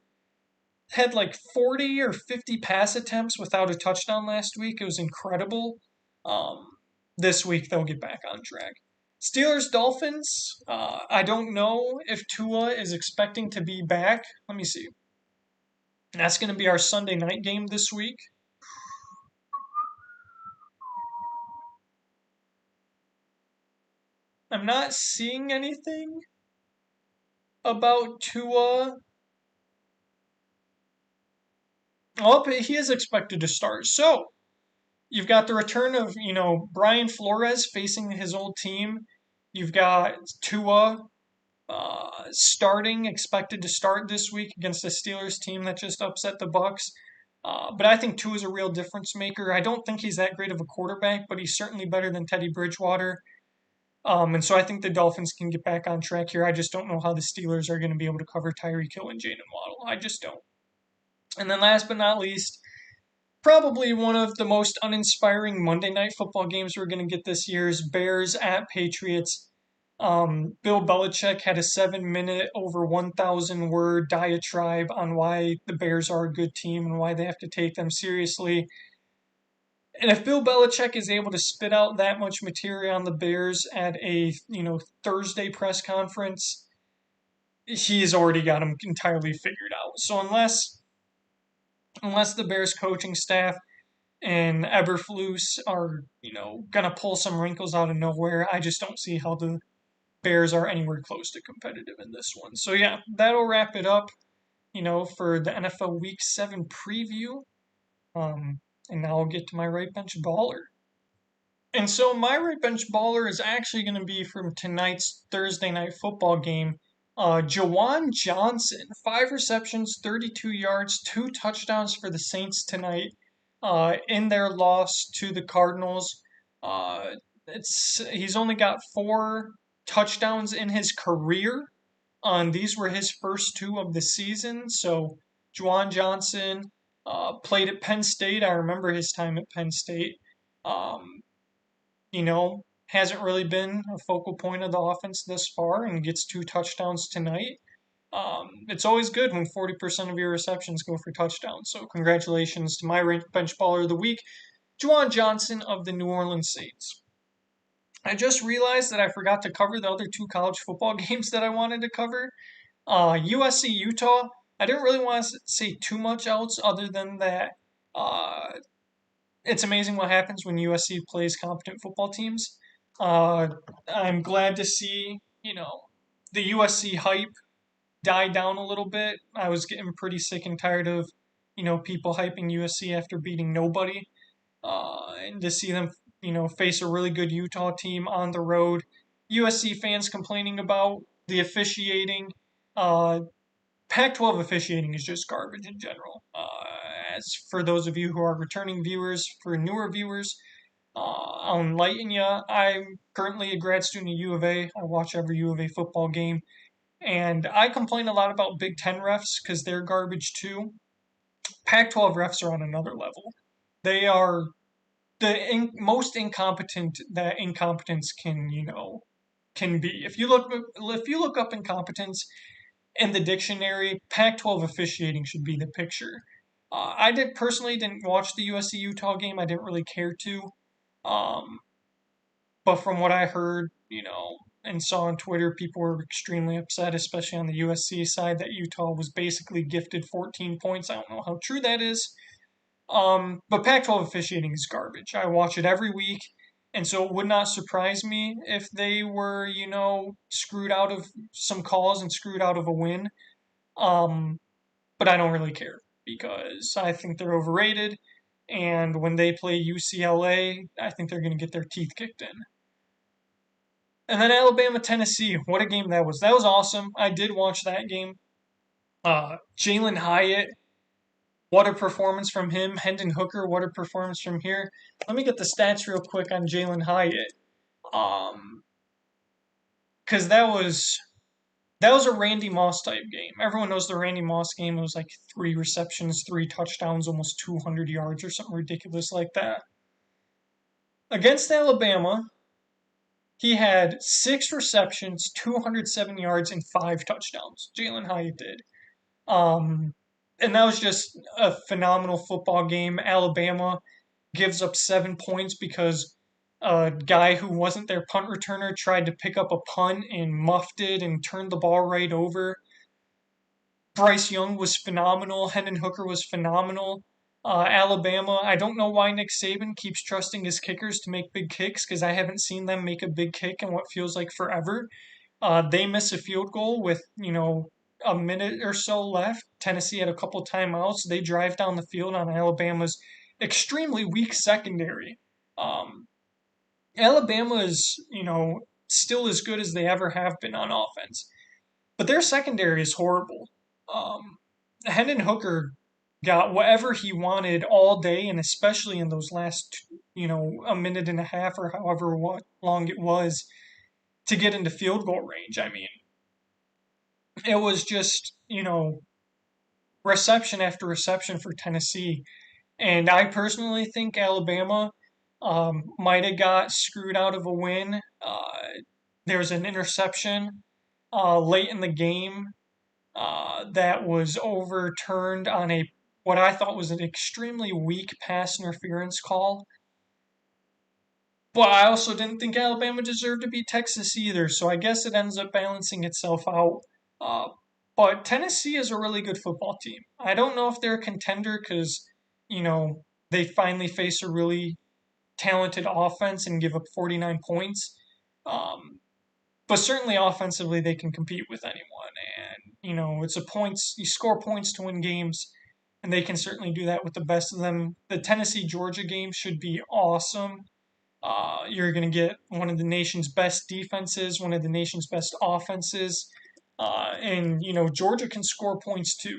had like 40 or 50 pass attempts without a touchdown last week. It was incredible. This week they'll get back on track. Steelers Dolphins. I don't know if Tua is expecting to be back. Let me see. That's going to be our Sunday night game this week. I'm not seeing anything about Tua. Oh, but he is expected to start. So you've got the return of, Brian Flores facing his old team. You've got Tua starting, expected to start this week against the Steelers team that just upset the Bucks. But I think Tua is a real difference maker. I don't think he's that great of a quarterback, but he's certainly better than Teddy Bridgewater. And so I think the Dolphins can get back on track here. I just don't know how the Steelers are going to be able to cover Tyreek Hill and Jalen Waddle. I just don't. And then last but not least, probably one of the most uninspiring Monday night football games we're going to get this year is Bears at Patriots. Bill Belichick had a 7-minute, over 1,000 word diatribe on why the Bears are a good team and why they have to take them seriously. And if Bill Belichick is able to spit out that much material on the Bears at a Thursday press conference, he's already got them entirely figured out. So unless the Bears coaching staff and Eberflus are gonna pull some wrinkles out of nowhere, I just don't see how the Bears are anywhere close to competitive in this one. So yeah, that'll wrap it up. For the NFL Week 7 preview. And now I'll get to my right bench baller. And so my right bench baller is actually going to be from tonight's Thursday night football game. Jawan Johnson, 5 receptions, 32 yards, 2 touchdowns for the Saints tonight in their loss to the Cardinals. He's only got 4 touchdowns in his career. These were his first 2 of the season. So Jawan Johnson played at Penn State. I remember his time at Penn State. Hasn't really been a focal point of the offense thus far and gets 2 touchdowns tonight. It's always good when 40% of your receptions go for touchdowns. So congratulations to my bench baller of the week, Jawan Johnson of the New Orleans Saints. I just realized that I forgot to cover the other 2 college football games that I wanted to cover. USC Utah. I didn't really want to say too much else other than that it's amazing what happens when USC plays competent football teams. I'm glad to see, the USC hype die down a little bit. I was getting pretty sick and tired of, people hyping USC after beating nobody. And to see them, face a really good Utah team on the road. USC fans complaining about the officiating. Pac-12 officiating is just garbage in general. As for those of you who are returning viewers, for newer viewers, I'll enlighten you. I'm currently a grad student at U of A. I watch every U of A football game. And I complain a lot about Big Ten refs because they're garbage too. Pac-12 refs are on another level. They are the most incompetent that incompetence can be. If you look up incompetence in the dictionary, Pac-12 officiating should be the picture. I didn't watch the USC Utah game. I didn't really care to. But from what I heard, and saw on Twitter, people were extremely upset, especially on the USC side, that Utah was basically gifted 14 points. I don't know how true that is. But Pac-12 officiating is garbage. I watch it every week, and so it would not surprise me if they were, screwed out of some calls and screwed out of a win. But I don't really care because I think they're overrated. And when they play UCLA, I think they're going to get their teeth kicked in. And then Alabama, Tennessee. What a game that was. That was awesome. I did watch that game. Jalen Hyatt, what a performance from him. Hendon Hooker, what a performance from here. Let me get the stats real quick on Jalen Hyatt. Because that was a Randy Moss type game. Everyone knows the Randy Moss game. It was like 3 receptions, 3 touchdowns, almost 200 yards or something ridiculous like that. Against Alabama, He had 6 receptions, 207 yards, and 5 touchdowns. Jalen Hyatt did. Um, and that was just a phenomenal football game. Alabama gives up 7 points because a guy who wasn't their punt returner tried to pick up a punt and muffed it and turned the ball right over. Bryce Young was phenomenal. Hendon Hooker was phenomenal. Alabama, I don't know why Nick Saban keeps trusting his kickers to make big kicks because I haven't seen them make a big kick in what feels like forever. They miss a field goal with, a minute or so left. Tennessee had a couple timeouts. They drive down the field on Alabama's extremely weak secondary. Um, Alabama is, still as good as they ever have been on offense, but their secondary is horrible. Um, Hendon Hooker got whatever he wanted all day, and especially in those last, a minute and a half or however long it was to get into field goal range. I mean, it was just, reception after reception for Tennessee. And I personally think Alabama might have got screwed out of a win. There was an interception late in the game that was overturned on a what I thought was an extremely weak pass interference call. But I also didn't think Alabama deserved to beat Texas either, so I guess it ends up balancing itself out. Uh, but Tennessee is a really good football team. I don't know if they're a contender because, they finally face a really talented offense and give up 49 points. Um, but certainly offensively, they can compete with anyone. And, it's a points, you score points to win games, and they can certainly do that with the best of them. The Tennessee Georgia game should be awesome. You're going to get one of the nation's best defenses, one of the nation's best offenses. And, Georgia can score points too.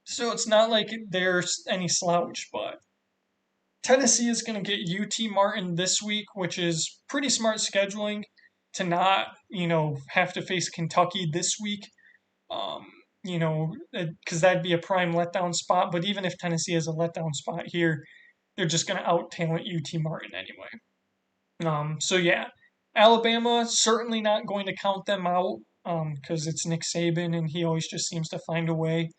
So it's not like there's any slouch, but Tennessee is going to get UT Martin this week, which is pretty smart scheduling to not, have to face Kentucky this week. Um, because that'd be a prime letdown spot. But even if Tennessee has a letdown spot here, they're just going to out talent UT Martin anyway. So yeah, Alabama certainly not going to count them out because it's Nick Saban and he always just seems to find a way.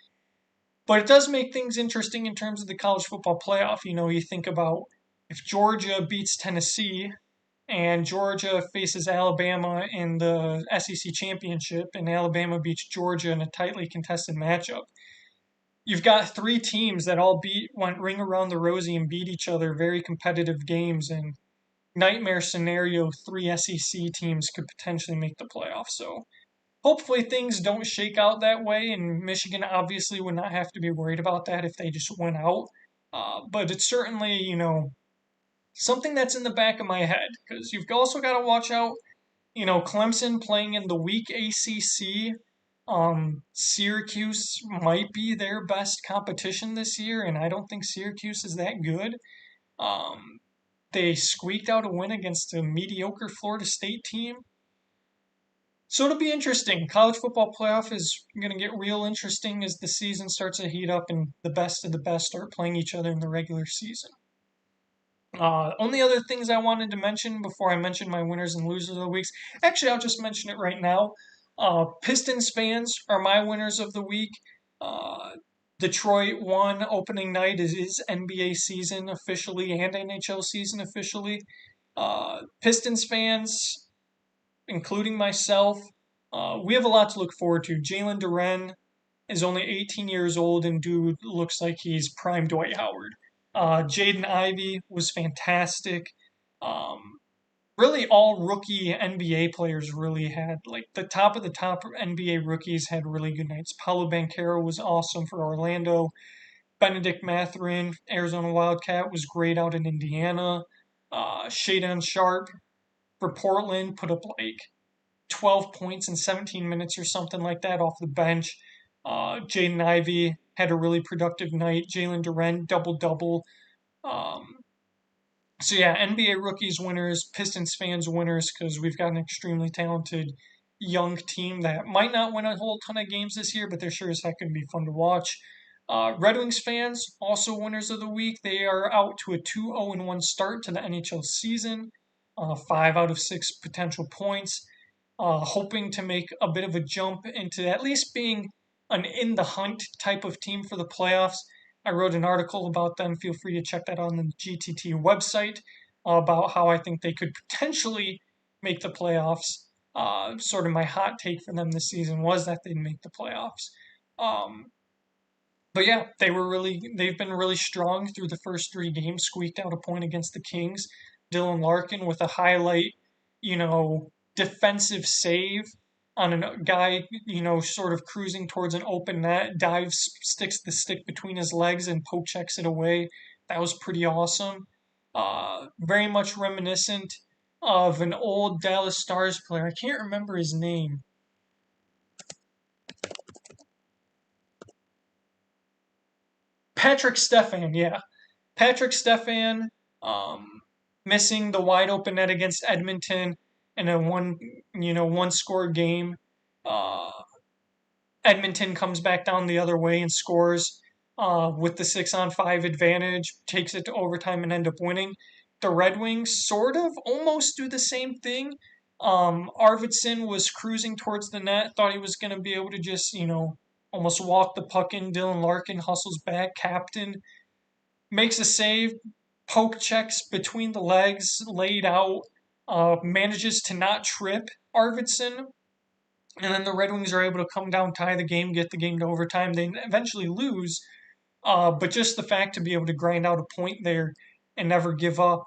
But it does make things interesting in terms of the college football playoff. You think about if Georgia beats Tennessee and Georgia faces Alabama in the SEC championship and Alabama beats Georgia in a tightly contested matchup. You've got three teams that all went ring around the rosy and beat each other, very competitive games, and nightmare scenario, three SEC teams could potentially make the playoffs. So hopefully things don't shake out that way, and Michigan obviously would not have to be worried about that if they just went out. But it's certainly, something that's in the back of my head because you've also got to watch out, Clemson playing in the weak ACC. Syracuse might be their best competition this year, and I don't think Syracuse is that good. Um, they squeaked out a win against a mediocre Florida State team. So it'll be interesting. College football playoff is going to get real interesting as the season starts to heat up and the best of the best start playing each other in the regular season. Only other things I wanted to mention before I mention my winners and losers of the weeks. Actually, I'll just mention it right now. Pistons fans are my winners of the week. Uh, Detroit won opening night is NBA season officially and NHL season officially. Pistons fans, including myself, we have a lot to look forward to. Jalen Duren is only 18 years old, and dude looks like he's prime Dwight Howard. Jaden Ivey was fantastic. Um, really, all rookie NBA players really had, like, the top of the top NBA rookies had really good nights. Paolo Banchero was awesome for Orlando. Benedict Mathurin, Arizona Wildcat, was great out in Indiana. Shaedon Sharp for Portland put up like 12 points in 17 minutes or something like that off the bench. Jaden Ivey had a really productive night. Jalen Duren, double double. Um, so yeah, NBA rookies winners, Pistons fans winners, because we've got an extremely talented young team that might not win a whole ton of games this year, but they're sure as heck going to be fun to watch. Red Wings fans, also winners of the week. They are out to a 2-0-1 start to the NHL season. 5 out of 6 potential points, hoping to make a bit of a jump into at least being an in the hunt type of team for the playoffs. I wrote an article about them. Feel free to check that out on the GTT website about how I think they could potentially make the playoffs. Sort of my hot take for them this season was that they'd make the playoffs. Um, but yeah, they've been really strong through the first 3 games, squeaked out a point against the Kings. Dylan Larkin with a highlight, defensive save on a guy, sort of cruising towards an open net, dives, sticks the stick between his legs and poke checks it away. That was pretty awesome. Very much reminiscent of an old Dallas Stars player. I can't remember his name. Patrick Stefan, yeah. Patrick Stefan missing the wide open net against Edmonton in a one score game. Uh, Edmonton comes back down the other way and scores with the 6-on-5 advantage, takes it to overtime and end up winning. The Red Wings sort of almost do the same thing. Arvidsson was cruising towards the net, thought he was going to be able to just, almost walk the puck in. Dylan Larkin hustles back, captain, makes a save, poke checks between the legs, laid out, manages to not trip Arvidsson, and then the Red Wings are able to come down, tie the game, get the game to overtime. They eventually lose, but just the fact to be able to grind out a point there and never give up,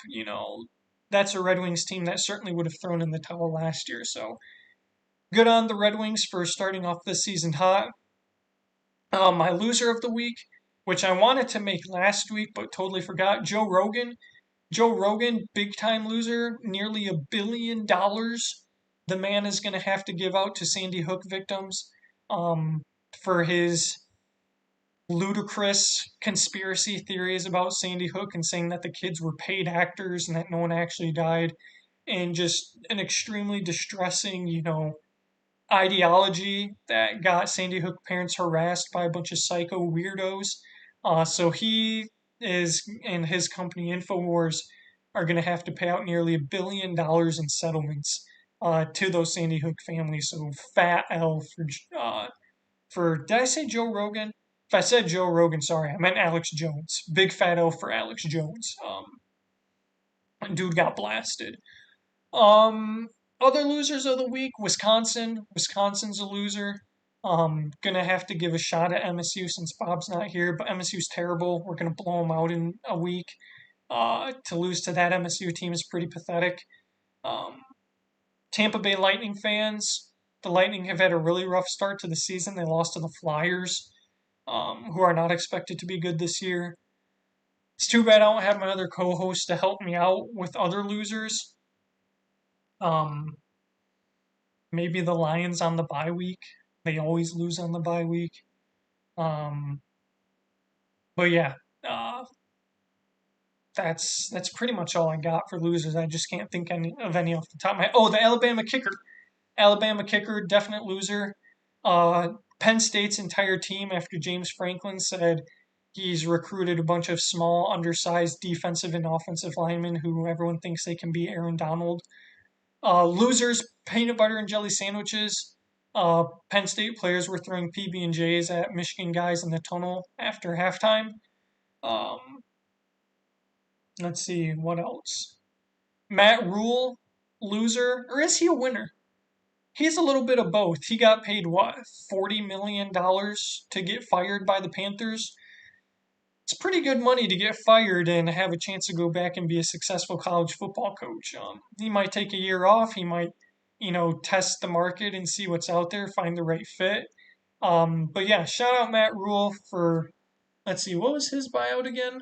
that's a Red Wings team that certainly would have thrown in the towel last year. So good on the Red Wings for starting off this season hot. My loser of the week, which I wanted to make last week but totally forgot, Joe Rogan. Joe Rogan, big time loser, nearly $1 billion. The man is going to have to give out to Sandy Hook victims for his ludicrous conspiracy theories about Sandy Hook and saying that the kids were paid actors and that no one actually died, and just an extremely distressing, ideology that got Sandy Hook parents harassed by a bunch of psycho weirdos. So he is and his company Infowars are going to have to pay out nearly $1 billion in settlements to those Sandy Hook families. So fat L for did I say Joe Rogan? If I said Joe Rogan, sorry, I meant Alex Jones. Big fat L for Alex Jones. Dude got blasted. Um, Other losers of the week: Wisconsin. Wisconsin's a loser. Gonna have to give a shot at MSU since Bob's not here, but MSU's terrible. We're gonna blow them out in a week. To lose to that MSU team is pretty pathetic. Um, Tampa Bay Lightning fans. The Lightning have had a really rough start to the season. They lost to the Flyers, who are not expected to be good this year. It's too bad I don't have my other co-host to help me out with other losers. Um, Maybe the Lions on the bye week. They always lose on the bye week. Um, but yeah, uh, that's pretty much all I got for losers. I just can't think of any off the top of my head. Oh, the Alabama kicker. Alabama kicker, definite loser. Penn State's entire team, after James Franklin said he's recruited a bunch of small, undersized defensive and offensive linemen who everyone thinks they can be Aaron Donald. Losers, peanut butter and jelly sandwiches. Penn State players were throwing PB&Js at Michigan guys in the tunnel after halftime. Um, let's see, what else? Matt Rule, loser, or is he a winner? He's a little bit of both. He got paid what, $40 million to get fired by the Panthers? It's pretty good money to get fired and have a chance to go back and be a successful college football coach. He might take a year off. He might, test the market and see what's out there, find the right fit. But yeah, shout out Matt Rule for, let's see, what was his buyout again?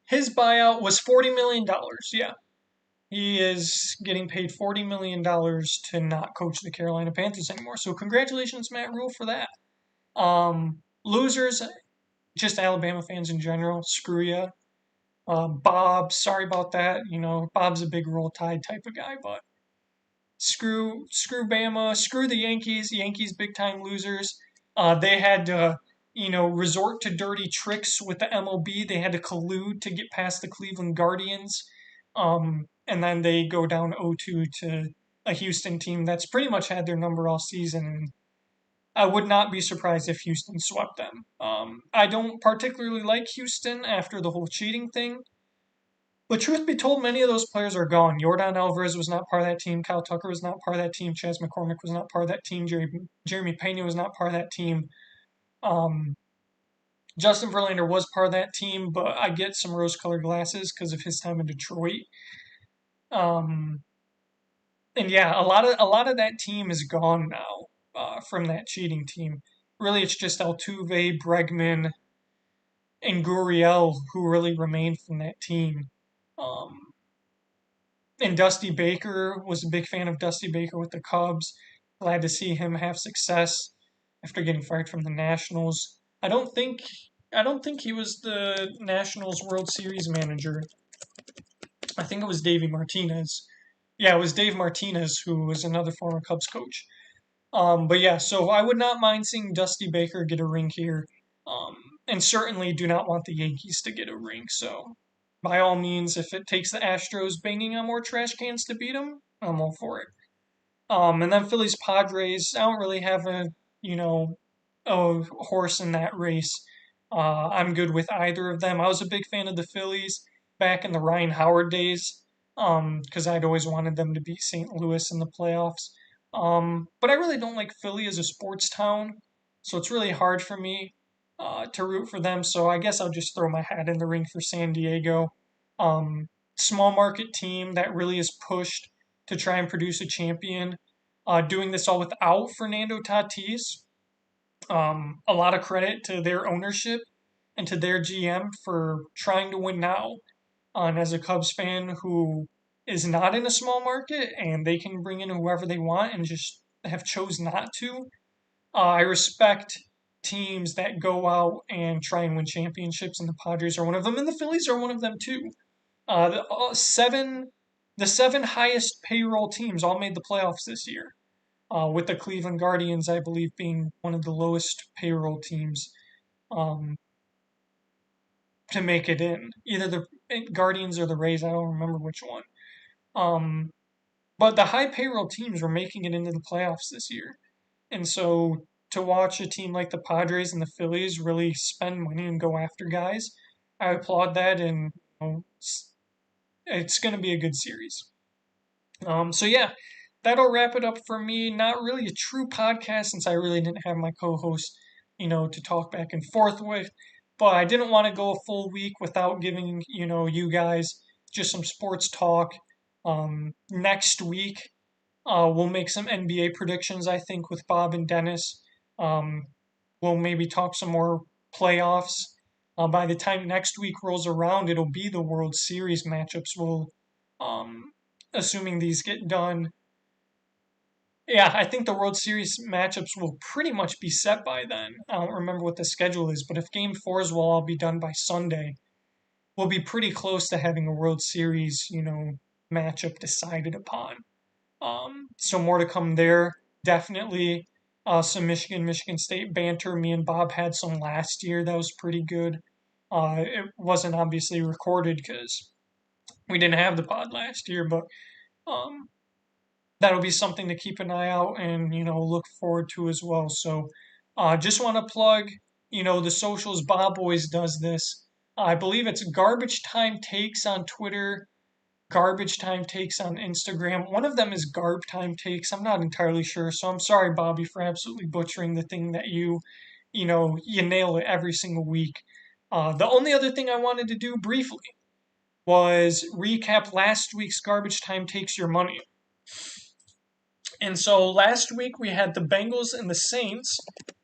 His buyout was $40 million. Yeah. He is getting paid $40 million to not coach the Carolina Panthers anymore. So congratulations, Matt Rule, for that. Losers, just Alabama fans in general. Screw ya. Bob, sorry about that. Bob's a big roll tide type of guy, but screw Bama, screw the Yankees. Yankees big time losers. They had to, resort to dirty tricks with the MLB. They had to collude to get past the Cleveland Guardians. And then they go down 0-2 to a Houston team that's pretty much had their number all season. And I would not be surprised if Houston swept them. I don't particularly like Houston after the whole cheating thing. But truth be told, many of those players are gone. Yordan Alvarez was not part of that team. Kyle Tucker was not part of that team. Chas McCormick was not part of that team. Jeremy Pena was not part of that team. Um, Justin Verlander was part of that team, but I get some rose-colored glasses because of his time in Detroit. Um, and yeah, a lot of that team is gone now from that cheating team. Really, it's just Altuve, Bregman, and Gurriel who really remained from that team. Um, and Dusty Baker was a big fan of Dusty Baker with the Cubs. Glad to see him have success after getting fired from the Nationals. I don't think he was the Nationals World Series manager. I think it was Davey Martinez. Yeah, it was Dave Martinez, who was another former Cubs coach. But yeah, so I would not mind seeing Dusty Baker get a ring here, um, and certainly do not want the Yankees to get a ring. So, by all means, if it takes the Astros banging on more trash cans to beat them, I'm all for it. And then Phillies Padres, I don't really have you know, a horse in that race. I'm good with either of them. I was a big fan of the Phillies back in the Ryan Howard days, because I'd always wanted them to beat St. Louis in the playoffs. But I really don't like Philly as a sports town, so it's really hard for me to root for them. So I guess I'll just throw my hat in the ring for San Diego. Um, Small market team that really is pushed to try and produce a champion. Doing this all without Fernando Tatis. A lot of credit to their ownership and to their GM for trying to win now. And as a Cubs fan who is not in a small market and they can bring in whoever they want and just have chose not to, I respect teams that go out and try and win championships, and the Padres are one of them, and the Phillies are one of them too. The seven highest payroll teams all made the playoffs this year, with the Cleveland Guardians, I believe, being one of the lowest payroll teams um, to make it in. Either the Guardians or the Rays, I don't remember which one. Um, but the high payroll teams were making it into the playoffs this year. And so to watch a team like the Padres and the Phillies really spend money and go after guys, I applaud that, and it's going to be a good series. So yeah, that'll wrap it up for me. Not really a true podcast since I really didn't have my co-host, to talk back and forth with. But I didn't want to go a full week without giving, you guys just some sports talk. Next week, we'll make some NBA predictions, I think, with Bob and Dennis. Um, we'll maybe talk some more playoffs. By the time next week rolls around, it'll be the World Series matchups. Um, Assuming these get done. Yeah, I think the World Series matchups will pretty much be set by then. I don't remember what the schedule is, but if Game 4s will all be done by Sunday, we'll be pretty close to having a World Series, matchup decided upon. So more to come there. Definitely some Michigan State banter. Me and Bob had some last year that was pretty good. It wasn't obviously recorded because we didn't have the pod last year, but um, that'll be something to keep an eye out and look forward to as well. So just want to plug the socials. Bob always does this. I believe it's Garbage Time Takes on Twitter, Garbage Time Takes on Instagram. One of them is Garb Time Takes. I'm not entirely sure, so I'm sorry, Bobby, for absolutely butchering the thing that you nail it every single week. The only other thing I wanted to do briefly was recap last week's Garbage Time Takes Your Money. And so last week we had the Bengals and the Saints,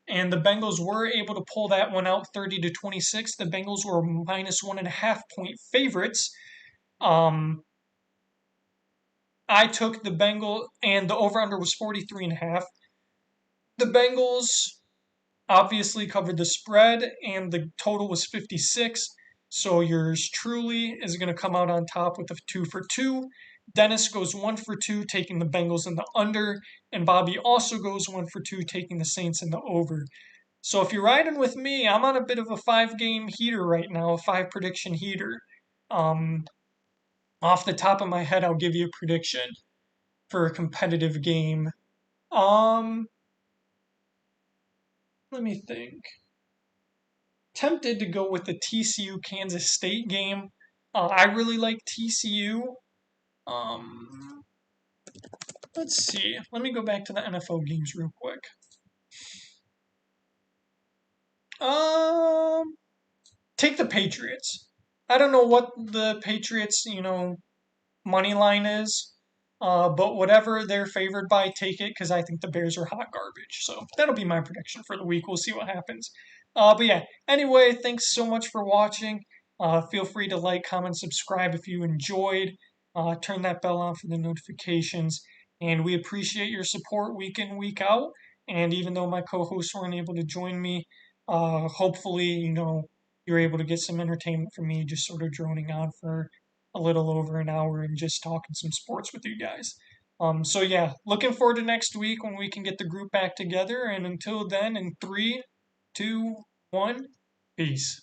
and the Bengals were able to pull that one out 30-26. The Bengals were minus 1.5 point favorites. I took the Bengal, and the over/under was 43.5. The Bengals obviously covered the spread, and the total was 56. So yours truly is going to come out on top with a 2 for 2. Dennis goes 1 for 2, taking the Bengals in the under, and Bobby also goes 1 for 2, taking the Saints in the over. So if you're riding with me, I'm on a bit of a 5 game heater right now, a 5 prediction heater. Um, Off the top of my head, I'll give you a prediction for a competitive game. Um, Let me think. Tempted to go with the TCU Kansas State game. I really like TCU. Um, let's see. Let me go back to the NFL games real quick. Um, Take the Patriots. I don't know what the Patriots, money line is. But whatever they're favored by, take it because I think the Bears are hot garbage. So that'll be my prediction for the week. We'll see what happens. But yeah, anyway, thanks so much for watching. Feel free to like, comment, subscribe if you enjoyed. Turn that bell on for the notifications. And we appreciate your support week in, week out. And even though my co hosts weren't able to join me, hopefully, you're able to get some entertainment from me just sort of droning on for a little over an hour and just talking some sports with you guys. So yeah, looking forward to next week when we can get the group back together. And until then, in 3, 2, 1, peace.